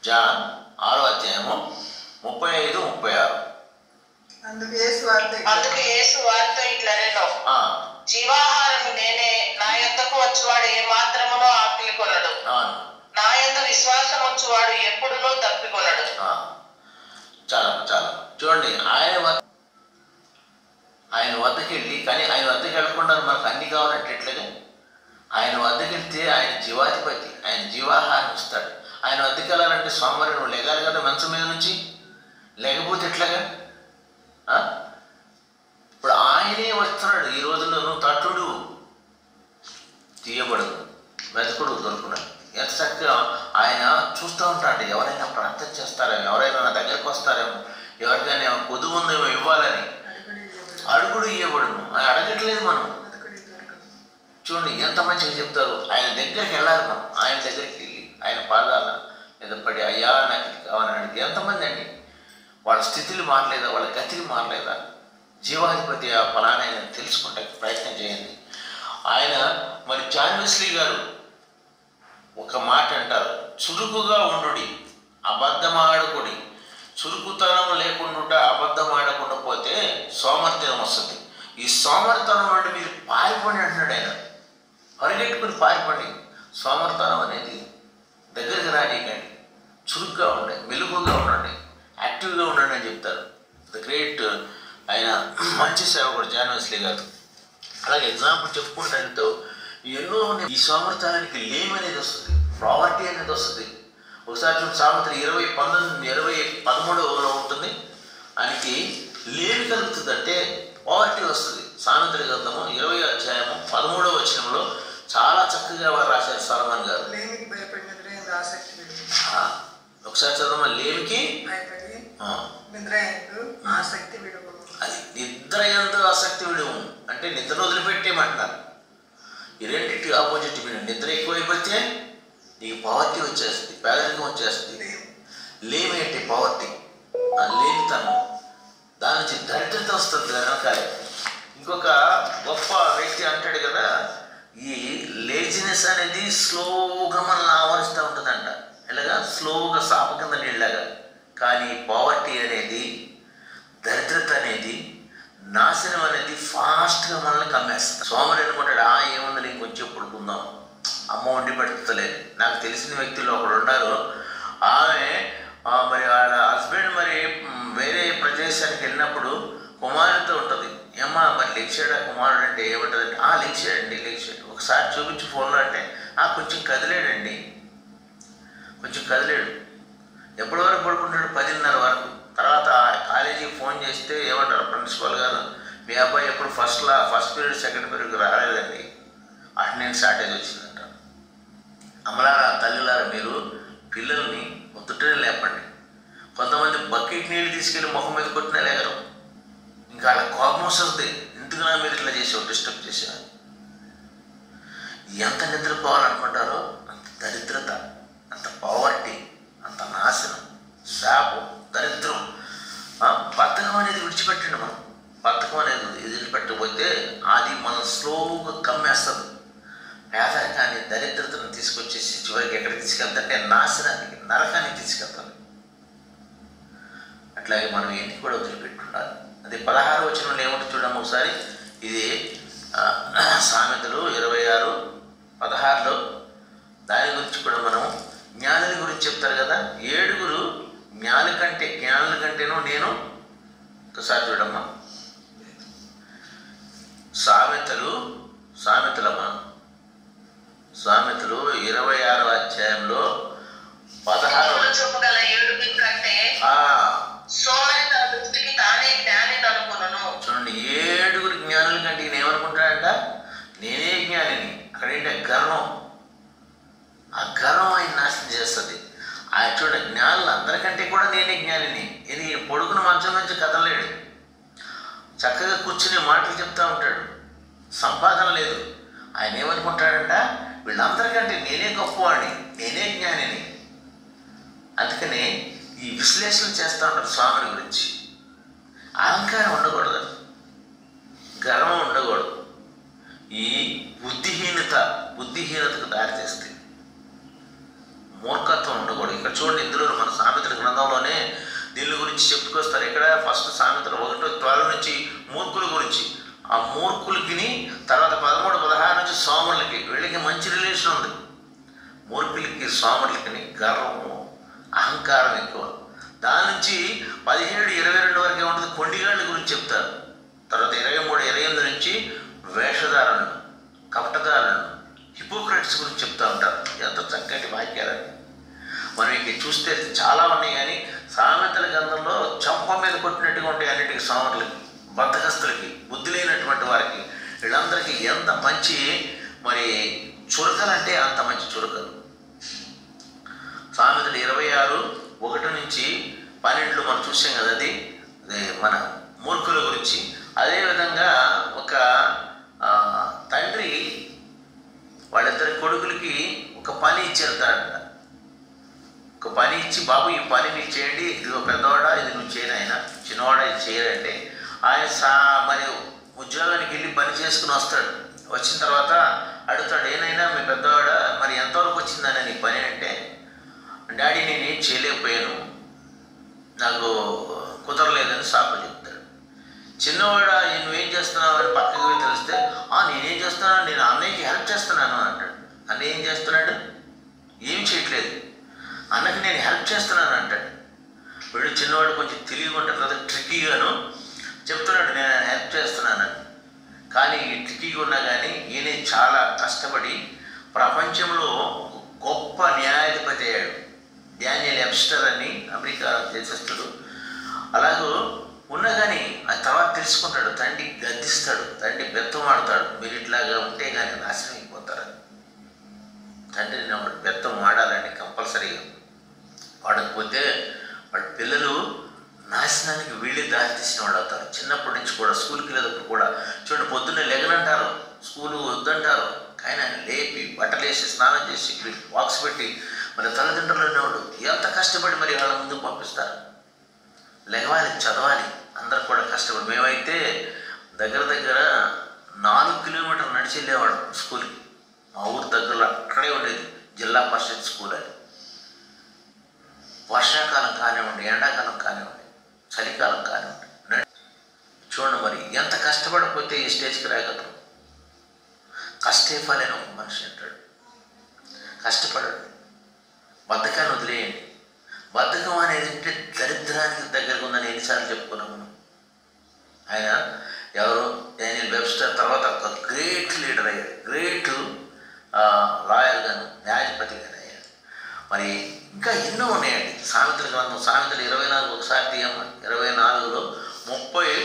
జాన్ 6వ అధ్యాయము 35-36. అందుకు యేసు వారితో ఇట్లనెను, జీవాహారము నేనే, నా యొద్దకు వచ్చువాడు ఏ మాత్రమునో ఆకలి కొనడు, నా యందు విశ్వాసం వచ్చువాడు ఎప్పుడునూ తప్పికొనడు. చాలా చాలా చూడండి, ఆయన వద్దకు వెళ్ళి, కానీ ఆయన వద్దకు వెళ్ళకుండా మనకు అన్ని కావాలంటే ఎట్లాగా? ఆయన వద్దకు వెళ్తే ఆయన జీవాధిపతి, ఆయన జీవాహారం ఇస్తాడు. ఆయన వద్దకు వెళ్ళాలంటే సోమవారం నువ్వు లెగాలి కదా మంచం మీద నుంచి, లేకపోతే ఎట్లాగా? ఇప్పుడు ఆయనే వస్తున్నాడు. ఈ రోజుల్లోనూ తట్టుడు తీయబడదు, వెతకుడు దొరుకున్నాడు. ఎంత చక్కగా ఆయన చూస్తూ ఉంటాడు. ఎవరైనా ప్రార్థన చేస్తారేమో, ఎవరైనా నా దగ్గరకు వస్తారేమో, ఎవరికైనా కొదువు ఉందేమో ఇవ్వాలని, అడుగుడు ఇవ్వబడును. ఆయన అడగట్లేదు మనం. చూడండి ఎంత మంచిగా చెప్తారు. ఆయన దగ్గరికి వెళ్ళాలి మనం, ఆయన దగ్గరికి వెళ్ళి ఆయన పాదాల మీద పడి, అయ్యా నాకు ఇది కావాలని అడిగి. ఎంతమంది అండి వాళ్ళ స్థితిలు మారలేదా, వాళ్ళ గతిలు మారలేదా? జీవాధిపతి ఆ ఫలానా తెలుసుకుంటే ప్రయత్నం చేయండి. ఆయన మరి జాన్ వెస్లీ గారు ఒక మాట అంటారు, చురుకుగా ఉండుడి, అబద్ధమాడకుడి. చురుకుతనం లేకుండా అబద్ధమాడకుండా పోతే సోమర్థనం వస్తుంది. ఈ సోమర్థనం నుండి మీరు పారిపోండి అంటున్నాడు ఆయన. పరిగెట్టుకుని పారిపోండి. సోమర్థనం అనేది దగ్గరికి రానికండి. చురుగ్గా ఉండండి, మెలుగుగా ఉండండి, యాక్టివ్గా ఉండండి అని చెప్తారు. ద గ్రేట్ ఆయన మంచి సేవకుడు జాన్ వెస్లీ గారు. అలాగే ఎగ్జాంపుల్ చెప్పుకుంటూ ఎన్నో ఈ సోమర్థానికి లేమ్ అనేది వస్తుంది, ప్రావర్టీ అనేది వస్తుంది. ఒకసారి చూడండి, సామెతలు 20:13 ఉంటుంది. ఆయనకి లేమి కలుగుతుంది అంటే పావర్టీ వస్తుంది. సామెతల గ్రంథము 20వ అధ్యాయము 13వ వచనంలో చాలా చక్కగా వారు రాశారు సొలొమోన్ గారు. ఒకసారి చదవమా. లేమికి అది నిద్ర యందు ఆసక్తి విడుము అంటే నిద్ర వదిలిపెట్టేయమంటున్నారు. ఈ రెండింటి ఆపోజిట్ మీనింగ్. నిద్ర ఎక్కువైపోతే నీకు పావర్టీ వచ్చేస్తుంది, పేదరికం వచ్చేస్తుంది. లేమి అంటే పావర్టీ, లేనితనం, దాని నుంచి దరిద్రత వస్తుంది వెనకాలే. ఇంకొక గొప్ప వ్యక్తి అంటాడు కదా, ఈ లేజినెస్ అనేది స్లోగా మనల్ని ఆవరిస్తూ ఉంటుందంట. ఇలాగా స్లోగా సాప కింద నీళ్ళగా. కానీ పావర్టీ అనేది, దరిద్రత అనేది, నాశనం అనేది ఫాస్ట్గా మనల్ని కమ్మేస్తుంది. సోమరి అనుకుంటాడు, ఏముంది ఇంకొంచెం పడుకుందాం, అమ్మ వండి పెడుతలేదు. నాకు తెలిసిన వ్యక్తులు ఒకడు ఉన్నారు. ఆమె మరి వాళ్ళ హస్బెండ్ మరి వేరే ప్రదేశానికి వెళ్ళినప్పుడు కుమారుడితో ఉంటుంది. ఏమ్మా మరి లేచాడా కుమారుడు అంటే ఏముంటుందంటే, లేచాడండి లేచాడు. ఒకసారి చూపించి ఫోన్లో అంటే కొంచెం కదిలేడండి, కొంచెం కదిలేడు. ఎప్పటి వరకు పడుకుంటాడు? 10:30 వరకు. తర్వాత కాలేజీకి ఫోన్ చేస్తే ఏమంటారు ప్రిన్సిపల్ గారు, మీ అబ్బాయి ఎప్పుడు ఫస్ట్ పీరియడ్ సెకండ్ పీరియడ్కి రాలేదండి, అటెండెన్స్ షార్టేజ్ వచ్చిందంట. అమ్మలారా తల్లిలారా, మీరు పిల్లల్ని బకెట్ నీళ్ళు తీసుకెళ్ళి ముఖం మీద కొట్టినా లేగరు. ఇంకా వాళ్ళ కోపం వస్తుంది, ఎందుకు నా మీద ఇట్లా చేసావు, డిస్టర్బ్ చేసావు. ఎంత నిద్రపోవాలనుకుంటారో అంత దరిద్రత, అంత పావర్టీ, అంత నాశనం, శాపం, దరిద్రం. బద్ధకం అనేది విడిచిపెట్టండి. మనం బద్ధకం అనేది వదిలిపెట్టకపోతే అది మనం స్లోగా కమ్మేస్తుంది. పేదరికాన్ని, దరిద్రతను తీసుకొచ్చేసి చివరికి ఎక్కడికి తీసుకెళ్తాంటే నాశనానికి, నరకానికి తీసుకెళ్తాం. అట్లాగే మనం ఎన్ని కూడా వదిలిపెట్టుండాలి. అది 16వ వచనంలో ఏమిటి చూడము ఒకసారి. ఇది సామెతలు 26:16లో దాని గురించి కూడా మనం జ్ఞానుల గురించి చెప్తారు కదా. 7 జ్ఞానుల కంటేనూ నేను, ఒకసారి చూడమ్మా, సామెతలమ్మా, సామెతలు 26వ అధ్యాయంలో 16 చూపగల 7 కంటే సోమరి తన దృష్టికి తానే జ్ఞాని అనుకున్నాను. చూడండి, 7 జ్ఞానుల కంటే ఈయన ఏమనుకుంటాడంట, నేనే జ్ఞానిని. అక్కడేంటే గర్వం, ఆ గర్వం ఆయన నాశనం చేస్తుంది. ఆయన చూడండి, జ్ఞానులు అందరికంటే కూడా నేనే జ్ఞానిని. ఇది పొడుగును మంచం నుంచి కదలలేడు, చక్కగా కూర్చుని మాటలు చెప్తా ఉంటాడు, సంపాదన లేదు. ఆయన ఏమనుకుంటాడంట, వీళ్ళందరికంటే నేనే గొప్పవాడిని, నేనే జ్ఞానిని. అందుకని ఈ విశ్లేషణ చేస్తూ ఉంటారు స్వామి గురించి. అహంకారం ఉండకూడదు, గర్వం ఉండకూడదు. ఈ బుద్ధిహీనతకు దారితీస్తుంది. మూర్ఖత్వం ఉండకూడదు. ఇక్కడ చూడండి, ఇందులో మన సామెతల గ్రంథంలోనే దీని గురించి చెప్పుకొస్తారు. ఇక్కడ ఫస్ట్ సామెతలు 1:12 నుంచి మూర్ఖుల గురించి. ఆ మూర్ఖులకి తర్వాత 13-16 నుంచి సోమరులకి, వీళ్ళకి మంచి రిలేషన్ ఉంది. మూర్ఖులకి సోమరులకి గర్వము, అహంకారం ఎక్కువ. దాని నుంచి 17-22 వరకు ఏముంటుంది, కొండిగాళ్ళ గురించి చెప్తారు. తర్వాత 23-28 నుంచి వేషధారులను, కపటదారులను, హిపోక్రైట్స్ గురించి చెప్తూ ఉంటారు. ఎంత చక్కటి వాక్యాలని మనం ఇక చూస్తే చాలా ఉన్నాయి. కానీ సామెతల గ్రంథంలో చంప మీద కొట్టినట్టుగా ఉంటాయి అన్నిటికీ. సోమరులకి, బద్ధకస్తులకి, బుద్ధి లేనటువంటి వారికి, వీళ్ళందరికీ ఎంత మంచి మరి చురకలంటే అంత మంచి చురకలు. సామెతలు 26:1 నుంచి 12 మనం చూసాం కదా. అది మన మూర్ఖుల గురించి. అదేవిధంగా ఒక తండ్రి వాళ్ళిద్దరి కొడుకులకి ఒక పని ఇచ్చేస్తాడంట. ఒక పని ఇచ్చి, బాబు ఈ పని మీరు చేయండి, ఇదిగో పెద్దవాడా ఇది నువ్వు చేయనైనా, చిన్నవాడా ఇది చేయాలంటే ఆయన మరి ఉద్యోగానికి వెళ్ళి పని చేసుకుని వస్తాడు. వచ్చిన తర్వాత అడుగుతాడు, ఏనైనా మీ పెద్దవాడ మరి ఎంతవరకు వచ్చిందని నీ పని అంటే, డాడీ నేనేం చేయలేకపోయాను, నాకు కుదరలేదని సాకు చెప్తాడు. చిన్నవాడ నువ్వేం చేస్తున్నావు అని పక్కకి తెలిస్తే, నేనేం చేస్తున్నాను, నేను అన్నయ్యకి హెల్ప్ చేస్తున్నాను అంటాడు. అన్నయ్య ఏం చేస్తున్నాడు, ఏం చేయట్లేదు, అన్నకి నేను హెల్ప్ చేస్తున్నాను అంటాడు. వీడు చిన్నవాడు కొంచెం తెలివిగా ఉంటాడు కదా, ట్రిక్కీగాను చెప్తున్నాడు నేను హెల్ప్ చేస్తున్నానని. కానీ ఈ ట్రిక్కీగా ఉన్నా కానీ ఈయన చాలా కష్టపడి ప్రపంచంలో గొప్ప న్యాయాధిపతి అయ్యాడు. డానియల్ వెబ్స్టర్ అని అమెరికా దేశస్థుడు. అలాగూ ఉన్నా కానీ ఆ తర్వాత తెలుసుకుంటాడు, తండ్రి గద్దిస్తాడు, తండ్రి బెత్తం ఆడతాడు, మీరు ఇట్లాగా ఉంటే కానీ నాశనం అయిపోతారని. తండ్రిని వాడు బెత్తం ఆడాలని కంపల్సరీగా, వాడకపోతే వాడి పిల్లలు నాశనానికి వీళ్ళే దారి తీసిన వాళ్ళు అవుతారు. చిన్నప్పటి నుంచి కూడా స్కూల్కి వెళ్ళేటప్పుడు కూడా చూడండి, పొద్దున్నే లెగనంటారు, స్కూలు వద్దంటారు, కానీ ఆయన లేపి బట్టలేసి స్నానం చేసి బాక్స్ పెట్టి మరి తల్లిదండ్రులు అనేవాడు ఎంత కష్టపడి మరి వాళ్ళ ముందుకు పంపిస్తారు. లెగవాలి, చదవాలి, అందరు కూడా కష్టపడి. మేమైతే దగ్గర 4 కిలోమీటర్లు నడిచి వెళ్ళేవాడు స్కూల్కి. మా ఊరు దగ్గరలో అక్కడే ఉండేది జిల్లా పరిషత్ స్కూల్ అని. వర్షాకాలం కానివ్వండి, ఎండాకాలం కానివ్వండి, చలికాలం కానివ్వండి, చూడండి మరి ఎంత కష్టపడకపోతే ఈ స్టేజ్కి రాగలరు. కష్టే ఫలైన ఒక మనిషి అంటాడు. కష్టపడండి, బద్ధకాన్ని వదిలేయండి. బద్ధకం అనేది అంటే దరిద్రానికి దగ్గరగా ఉందని ఎన్నిసార్లు చెప్పుకున్నాం మనం. ఆయన ఎవరు, డానియల్ వెబ్స్టర్ తర్వాత ఒక గ్రేట్ లీడర్ అయ్యాడు, గ్రేట్ లాయర్గాను, న్యాయాధిపతిగాను అయ్యాడు. మరి ఇంకా ఎన్నో ఉన్నాయండి. సామెతల గ్రంథం, సామెతలు 24 ఒకసారి తీయమ్మ. 24లో 30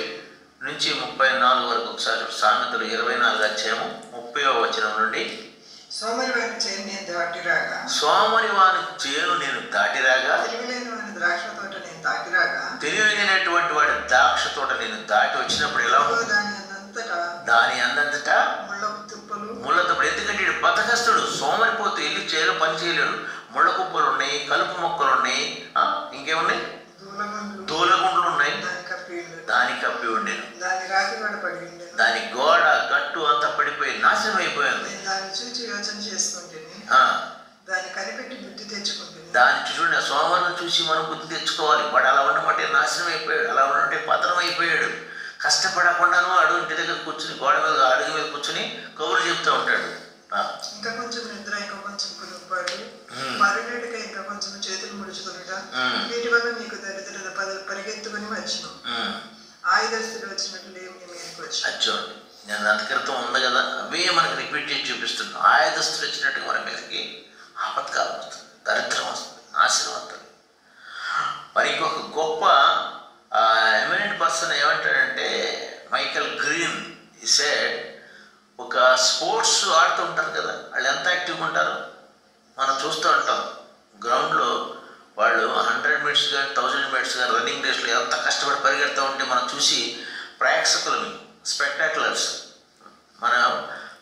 నుంచి 34 వరకు ఒకసారి. సామెతలు 24 అధ్యాయము 30వ వచనం నుండి, సోమరి వాని చేను నేను దాటిరాగా, సోమరి వాని చేను నేను దాటిరాగా, తెలివిలేని వాని ద్రాక్ష తోట నేను తాకిరాగా తెలివైనటువంటి వాడి ద్రాక్ష తోట నేను దాటి వచ్చినప్పుడు ఎలా దాని అందంతటా ముళ్ళ తుప్పలు. ఎందుకంటే ఇటు బతకస్తుడు, సోమరిపోతూ వెళ్ళి చేలో పని చేయలేడు. ముళ్ళ కుప్పలు ఉన్నాయి, కలుపు మొక్కలు ఉన్నాయి, ఇంకేమున్నాయి, దూలగుండ్లు ఉన్నాయి, దాని కప్పి ఉండేను. దాని గోడ గట్టు అంతా పడిపోయి నాశనం అయిపోయింది. దాన్ని చూడండి, సోమవారం చూసి మనం బుద్ధి తెచ్చుకోవాలి. వాడు అలా ఉండమంటే నాశనం అయిపోయాడు, అలా ఉంటే పతనం అయిపోయాడు. కష్టపడకుండాను అడుగు ఇంటి దగ్గర కూర్చుని గోడ మీద అడుగు మీద కూర్చుని కబుర్లు చెప్తూ ఉంటాడు. ఇంకా కొంచెం నిద్ర, ఇంకా కొంచెం కుదుపాడు, మరుగేటుగా ఇంకా కొంచెం చేతులు ముడుచుకునుట, వీటి వల్ల నీకు దరిద్రత పరిగెత్తుకుని వచ్చినాం. ఆయుధస్తులు వచ్చినట్లు లేవు నీ మీదకి వచ్చి. చూడండి, నేను అంతక్రితం ఉంది కదా, అవే మనకి రిపీట్ చేసి చూపిస్తున్నాను. ఆయుధస్తులు వచ్చినట్టు మన మీదకి ఆపత్కాలం వస్తుంది, దరిద్రం వస్తుంది, నాశనం వస్తుంది. మరి ఇంకొక గొప్ప ఎమినెంట్ పర్సన్ ఏమంటాడంటే మైకల్ గ్రీన్ ఈ సెడ్, ఒక స్పోర్ట్స్ ఆడుతూ ఉంటారు కదా, వాళ్ళు ఎంత యాక్టివ్గా ఉంటారు మనం చూస్తూ ఉంటాం. గ్రౌండ్లో వాళ్ళు 100 మీటర్స్ కానీ 1000 మీటర్స్ కానీ రన్నింగ్ రేస్లో ఎంత కష్టపడి పరిగెడుతూ ఉంటే మనం చూసి ప్రేక్షకులని, స్పెక్టాక్యులర్స్, మన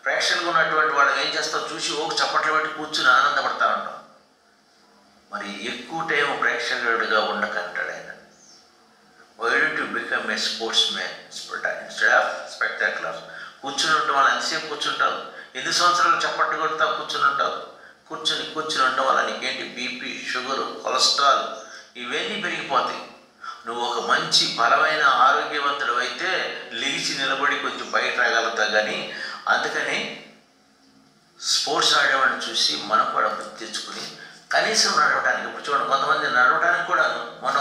ప్రేక్షకులు ఉన్నటువంటి వాళ్ళు ఏం చేస్తాం చూసి చప్పట్లు పెట్టి కూర్చుని ఆనందపడతా ఉంటాం. మరి ఎక్కువ టైం ప్రేక్షకుడిగా ఉండకంటాడు ఆయన. Why don't you become a sportsman instead of spectacular? కూర్చుని ఉంటాం, వాళ్ళు ఎంతసేపు కూర్చుంటావు, ఎన్ని సంవత్సరాలు చప్పట్లు కొడతావు, కూర్చుని ఉంటావు. కూర్చుని ఉండడం వల్ల నీకేంటి బీపీ, షుగరు, కొలెస్ట్రాల్ ఇవన్నీ పెరిగిపోతాయి. నువ్వు ఒక మంచి బలమైన ఆరోగ్యవంతుడు అయితే లేచి నిలబడి కొంచెం బయట రాగలుగుతావు. కానీ అందుకని స్పోర్ట్స్ ఆడేవాడిని చూసి మనం కూడా బుద్ధి తెచ్చుకుని కనీసం నడవటానికి, ఇప్పుడు చూడండి కొంతమంది నడవటానికి కూడా, మన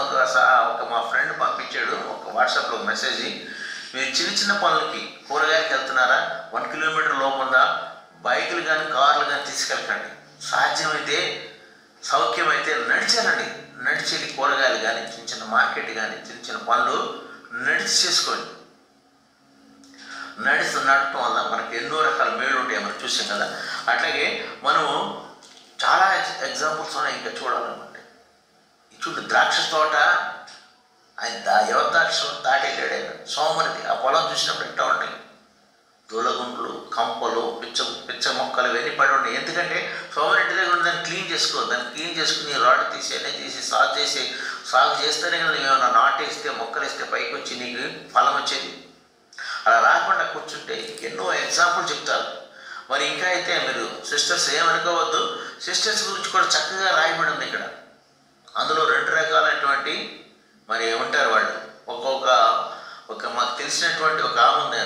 ఒక మా ఫ్రెండ్ పంపించాడు ఒక వాట్సాప్లో మెసేజ్, మీరు చిన్న చిన్న పనులకి కూరగాయలకి వెళ్తున్నారా, 1 కిలోమీటర్ లోపు ఉందా, బైకులు కానీ కార్లు కానీ తీసుకెళ్ళకండి. సాధ్యమైతే సౌఖ్యమైతే నడిచానండి, నడిచి కూరగాయలు కానీ చిన్న చిన్న మార్కెట్ కానీ చిన్న చిన్న పనులు నడిచి చేసుకోండి. నడటం వల్ల మనకి ఎన్నో రకాల మేళ్ళు ఉంటాయి, మనం చూసాం కదా. అట్లాగే మనము చాలా ఎగ్జాంపుల్స్ ఉన్నాయి ఇంకా చూడాలనుకుంటే. చూడు, ద్రాక్ష తోట ఆయన ఎవరి ద్రాక్ష దాటెళ్ళాడు ఆయన, సోమరిది. ఆ పొలం చూసినప్పుడు ఎట్టా ఉంటాయి, దూలగుండ్లు, కంపలు, పిచ్చ మొక్కలు ఇవన్నీ పడి ఉన్నాయి. ఎందుకంటే సోమరెడ్డి దగ్గర ఉన్న దాన్ని క్లీన్ చేసుకోవాలి. దాన్ని క్లీన్ చేసుకుని రాడ్ తీసి అన్నీ తీసి సాగు చేస్తేనే కదా నువ్వు ఏమైనా నాటేస్తే మొక్కలు వేస్తే పైకి వచ్చి నీకు ఫలం వచ్చేది. అలా రాకుండా కూర్చుంటే ఎన్నో ఎగ్జాంపుల్ చెప్తారు. మరి ఇంకా అయితే మీరు సిస్టర్స్ ఏమనుకోవద్దు, సిస్టర్స్ గురించి కూడా చక్కగా రాయబడి ఉంది ఇక్కడ. అందులో 2 రకాలైనటువంటి మరి ఉంటారు వాళ్ళు. ఒక మాకు తెలిసినటువంటి ఒక ఆమె ఉంది,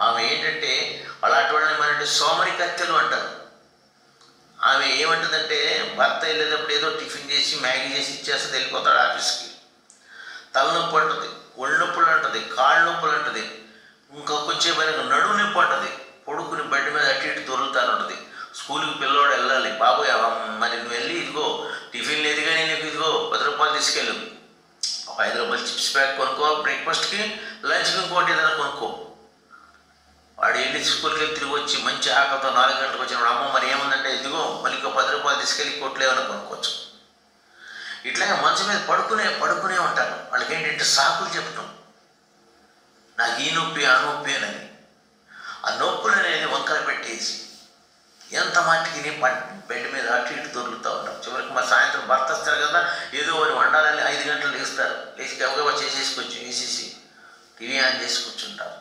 ఆమె ఏంటంటే అలాంటి వాళ్ళని మన సోమరి కత్తెలు అంటారు. ఆమె ఏమంటుందంటే భర్త వెళ్ళేటప్పుడు ఏదో టిఫిన్ చేసి మ్యాగీ చేసి ఇచ్చేస్తే వెళ్ళిపోతాడు ఆఫీస్కి. తలనొప్పి అంటుంది, ఒళ్ళు నొప్పులు అంటుంది, కాళ్ళు నొప్పులు అంటుంది, ఇంకా కొంచెం నడుము నొప్పి అంటుంది, పొడుకుని బెడ్ మీద అటు ఇటు దొరుకుతాను ఉంటుంది. స్కూల్కి పిల్లోడు వెళ్ళాలి, బాబోయ్ మరి నువ్వు వెళ్ళి ఇదిగో టిఫిన్ లేదు కానీ నీకు ఇదిగో 10 రూపాయలు తీసుకెళ్ళు, 5 రూపాయలు చిప్స్ ప్యాక్ కొనుక్కో, బ్రేక్ఫాస్ట్కి లంచ్కి ఇంకోటి ఏదైనా కొనుక్కో. వాడు వెళ్ళి స్కూల్కి వెళ్ళి తిరిగి వచ్చి మంచి ఆకలితో 4 గంటలకు వచ్చినప్పుడు అమ్మ మరి ఏముందంటే ఇదిగో మళ్ళీ ఇంకో 10 రూపాయలు తీసుకెళ్ళి కొట్లేమని కొనుక్కోవచ్చు. ఇట్లాగే మంచం మీద పడుకునే ఉంటారు. వాళ్ళకి ఏంటంటే సాకులు చెప్పటం, నాకు ఈ నొప్పి ఆ నొప్పి అని. ఆ నొప్పులు అనేది వంకర పెట్టేసి ఎంత మట్టికి బెడ్ మీద అటు ఇటు దొరుకుతూ ఉంటాం. చివరికి మా సాయంత్రం భర్త వస్తారు కదా, ఏదో వారు వండాలని 5 గంటలు లేస్తారు, లేచి గబగబా వేసేసి టీవీ ఆన్ చేసి కూర్చుంటారు.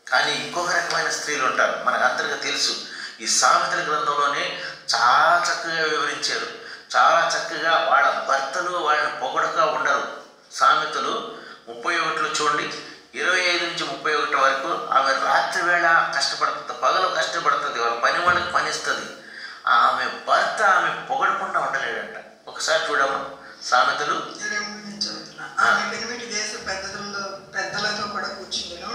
కానీ ఇంకొక రకమైన స్త్రీలు ఉంటారు, మనకు అందరికీ తెలుసు. ఈ సామెతల గ్రంథంలోనే చాలా చక్కగా వివరించారు. చాలా చక్కగా వాళ్ళ భర్తలు వాళ్ళని పొగడక ఉండరు. సామెతలు 31లో చూడండి, 25 నుంచి 31 వరకు. ఆమె రాత్రి వేళ కష్టపడుతుంది, పగలు కష్టపడుతుంది, వాళ్ళ పని వాళ్ళకి పనిస్తుంది. ఆమె భర్త ఆమె పొగడకుండా ఉండలేడంట. ఒకసారి చూడము సామెతలు. పెద్దలతో కూడా కూర్చుండును,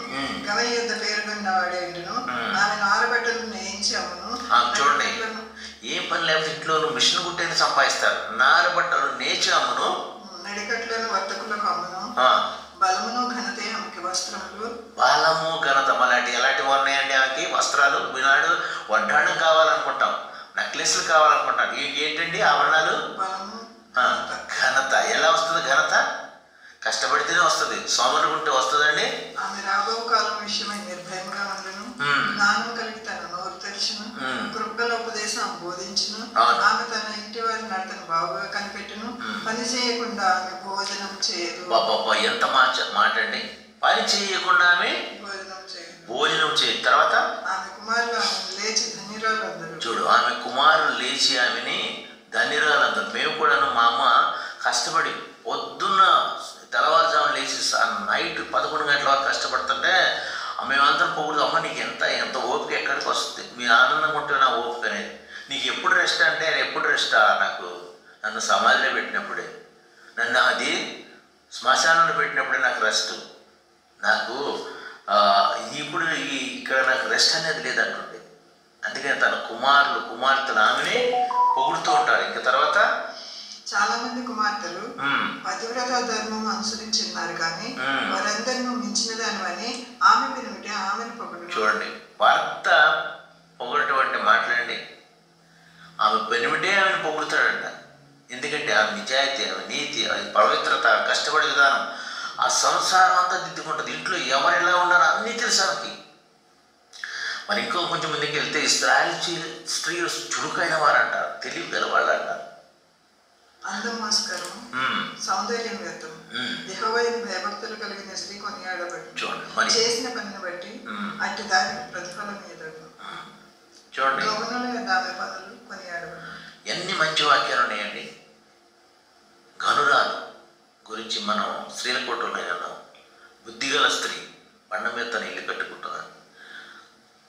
గవని యుద్ధ పేరుగొన్న వాడేండును, ఆమె నారబట్టలు నేయించి అమ్మును. చూడండి, ఏ పని లేకపోతే ఇంట్లో మిషన్ కుట్టేది సంపాదిస్తారు. నారబట్టలు నేచి అమ్మును, నడికట్లను వర్తకులకు అమ్మును, బలమును ఘనతే ఆమెకి వస్త్రములు. బలము ఘనత ఎలాంటివి ఉన్నాయండి ఆమెకి? వస్త్రాలు, వినాడు వడ్డాణం కావాలనుకుంటాం, నెక్లెస్లు కావాలనుకుంటాం. ఏంటండి ఆభరణాలు? బలము ఘనత. ఎలా వస్తుంది ఘనత? కష్టపడితేనే వస్తుంది, సోమరుడు ఉంటే వస్తుందండి. ఆమె రాబో కాలం విషయమై నిర్భయముగా ఉండును, జ్ఞానం కలిగి తన నోరు తెరిచును, కృపగల ఉపదేశం బోధించును. ఆమె తన ఇంటి వారి నడతను బాగుగా కనిపెట్టును, పని చేయకుండా ఆమె భోజనం చేయదు. ఎంత మాట అండి, పని చేయకుండా ఆమె భోజనం చేయదు. తర్వాత ఆమె కుమారులు ఆమెను లేచి ధన్యురాలందరూ. చూడు, ఆమె కుమారులు లేచి ఆమెని ధన్యురాలందరూ. మేము కూడాను మా అమ్మ కష్టపడి పొద్దున్న తెల్లవారుజామున లేచి నైట్ 11 గంటల వరకు కష్టపడుతుంటే మేమందరం పొగుడుతాం, అమ్మ నీకు ఎంత ఓపిక ఎక్కడికి వస్తుంది, మీ ఆనందంగా ఉంటే నా ఓపిక అనేది. నీకు ఎప్పుడు రెస్ట్ అంటే ఎప్పుడు రెస్టా, నాకు నన్ను సమాధిలో పెట్టినప్పుడే, నన్ను అది శ్మశానంలో పెట్టినప్పుడే నాకు రెస్ట్. నాకు ఇప్పుడు ఇక్కడ నాకు రెస్ట్ అనేది లేదంటుండే. అందుకని తన కుమార్తెలు ఆమెని పొగుడుతూ ఉంటారు. ఇంకా తర్వాత చాలా మంది కుమార్తెలు పతివ్రత ధర్మం అనుసరించున్నారు, కానీ వారందరినీ మించిన దానివని ఆమె పెనిమిటే ఆమెను పొగడు. చూడండి, భర్త పొగడటువంటి మాట్లాడండి, ఆమె పెనిమిటే ఆమెను పొగుడుతాడంట. ఎందుకంటే ఆమె నిజాయితీ, ఆమె నీతి, ఆమె పవిత్రత, కష్టపడే విధానం, ఆ సంసారం అంతా దిద్దుకుంటుంది. ఇంట్లో ఎవరు ఎలా ఉన్నారో అన్నీ తెలుసు ఆమెకి. మరి ఇంకో కొంచెం ముందుకు వెళ్తే స్త్రీలు చురుకైన వారు అంటారు, తెలివి గల వాళ్ళు అంటారు. అందమాస్కరం, సౌందర్యం వ్యర్థం, యెహోవా భయభక్తులు కలిగిన స్త్రీ కొనియాడబట్టి చేసిన పనిని బట్టి అట్టి దానికి ప్రతిఫలం ఏదగు. చూడండి, ఆమె పనులు కొనియాడబట్టి. ఎన్ని మంచి వాక్యాలు ఉన్నాయండి. గనురాలు గురించి మనం స్త్రీల కోటలో విన్నాం. బుద్ధిగల స్త్రీ బండ మీద తన ఇల్లు కట్టుకుంటున్నాడు,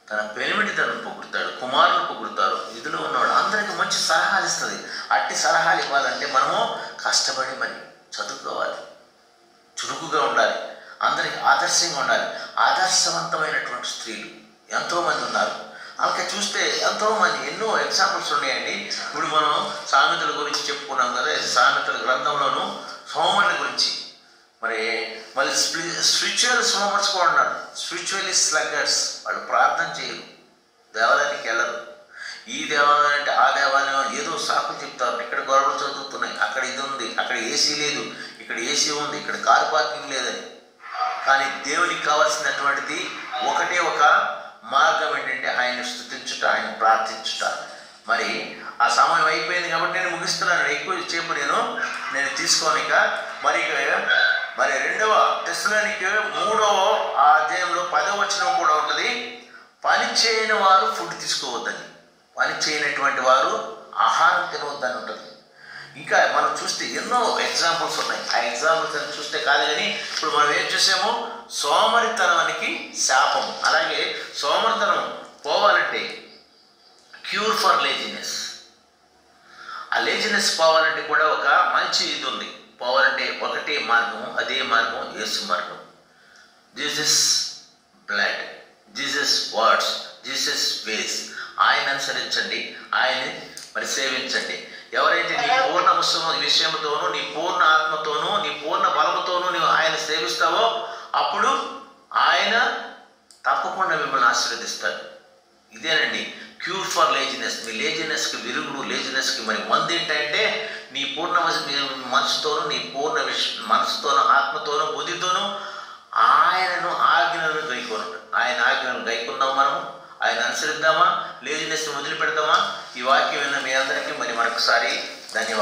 తన పెనిమిటి తనను పొగుడుతాడు, కుమారులు పొగుడుతారు, విధులు ఉన్నవాడు అందరికీ మంచి సలహాలు ఇస్తుంది. అట్టి సలహాలు ఇవ్వాలంటే మనము కష్టపడి మరి చదువుకోవాలి, చురుకుగా ఉండాలి, అందరికి ఆదర్శంగా ఉండాలి. ఆదర్శవంతమైనటువంటి స్త్రీలు ఎంతోమంది ఉన్నారు. అలాగే చూస్తే ఎంతోమంది ఎన్నో ఎగ్జాంపుల్స్ ఉన్నాయండి. ఇప్పుడు మనం సామెతల గురించి చెప్పుకున్నాం కదా, సామెతల గ్రంథంలోనూ సోమరుల గురించి. మళ్ళీ స్పిరిచువల్ సోమర్స్ కూడా ఉన్నారు. స్పిరిచువల్లీ స్లగ్గర్స్, వాళ్ళు ప్రార్థన చేయరు, దేవాలయానికి వెళ్ళరు. ఈ దేవాలయం అంటే ఆ దేవాలయం ఏదో సాకులు చెప్తారు. ఇక్కడ గొడవలు చదువుతున్నాయి, అక్కడ ఇది ఉంది, అక్కడ ఏసీ లేదు, ఇక్కడ ఏసీ ఉంది, ఇక్కడ కారు పార్కింగ్ లేదని. కానీ దేవునికి కావాల్సినటువంటిది ఒకటే ఒక మార్గం ఏంటంటే ఆయన స్తుతించుట, ఆయన ప్రార్థించుట. మరి ఆ సమయం అయిపోయింది కాబట్టి నేను ముగిస్తున్నాను. ఎక్కువ సేపు నేను తీసుకోనిక మరి 2వ తెస్సలోనికే 3వ అధ్యాయంలో 10వ వచనం కూడా ఉంటుంది. పని చేయని వారు ఫుడ్ తీసుకోవద్దని, పని చేయనటువంటి వారు ఆహారం తినవద్దని ఉంటుంది. ఇంకా మనం చూస్తే ఎన్నో ఎగ్జాంపుల్స్ ఉన్నాయి. ఆ ఎగ్జాంపుల్స్ అని చూస్తే కాదు, కానీ ఇప్పుడు మనం ఏం చూసాము, సోమరితనానికి శాపము. అలాగే సోమరితనం పోవాలంటే క్యూర్ ఫర్ లేజినెస్. ఆ లేజినెస్ పోవాలంటే కూడా ఒక మంచి ఇది ఉంది. పోవాలంటే ఒకటే మార్గం, అదే మార్గం యేసు మార్గం. Jesus blood, Jesus words, Jesus ways. ఆయన అనుసరించండి, ఆయన్ని మరి సేవించండి. ఎవరైతే నీ పూర్ణ విషయంతోనూ, నీ పూర్ణ ఆత్మతోనూ, నీ పూర్ణ బలముతోనూ నీవు ఆయన సేవిస్తావో అప్పుడు ఆయన తప్పకుండా మిమ్మల్ని ఆశీర్వదిస్తాడు. ఇదేనండి క్యూర్ ఫర్ లేజినెస్. మీ లేజినెస్కి విరుగుడు, లేజినెస్కి మరి మందు ఏంటంటే నీ పూర్ణ మనసుతోనూ, నీ పూర్ణ మనసుతోనూ, ఆత్మతోనూ, బుద్ధితోనూ ఆయనను ఆజ్ఞలను గైకొనడు. ఆయన ఆజ్ఞలను గైకుందాం, మనం ఆయన అనుసరిద్దామా, లేజినెస్ని వదిలిపెడదామా? ఈ వాక్యం విన్న మీ అందరికీ మరి మరొకసారి ధన్యవాదాలు.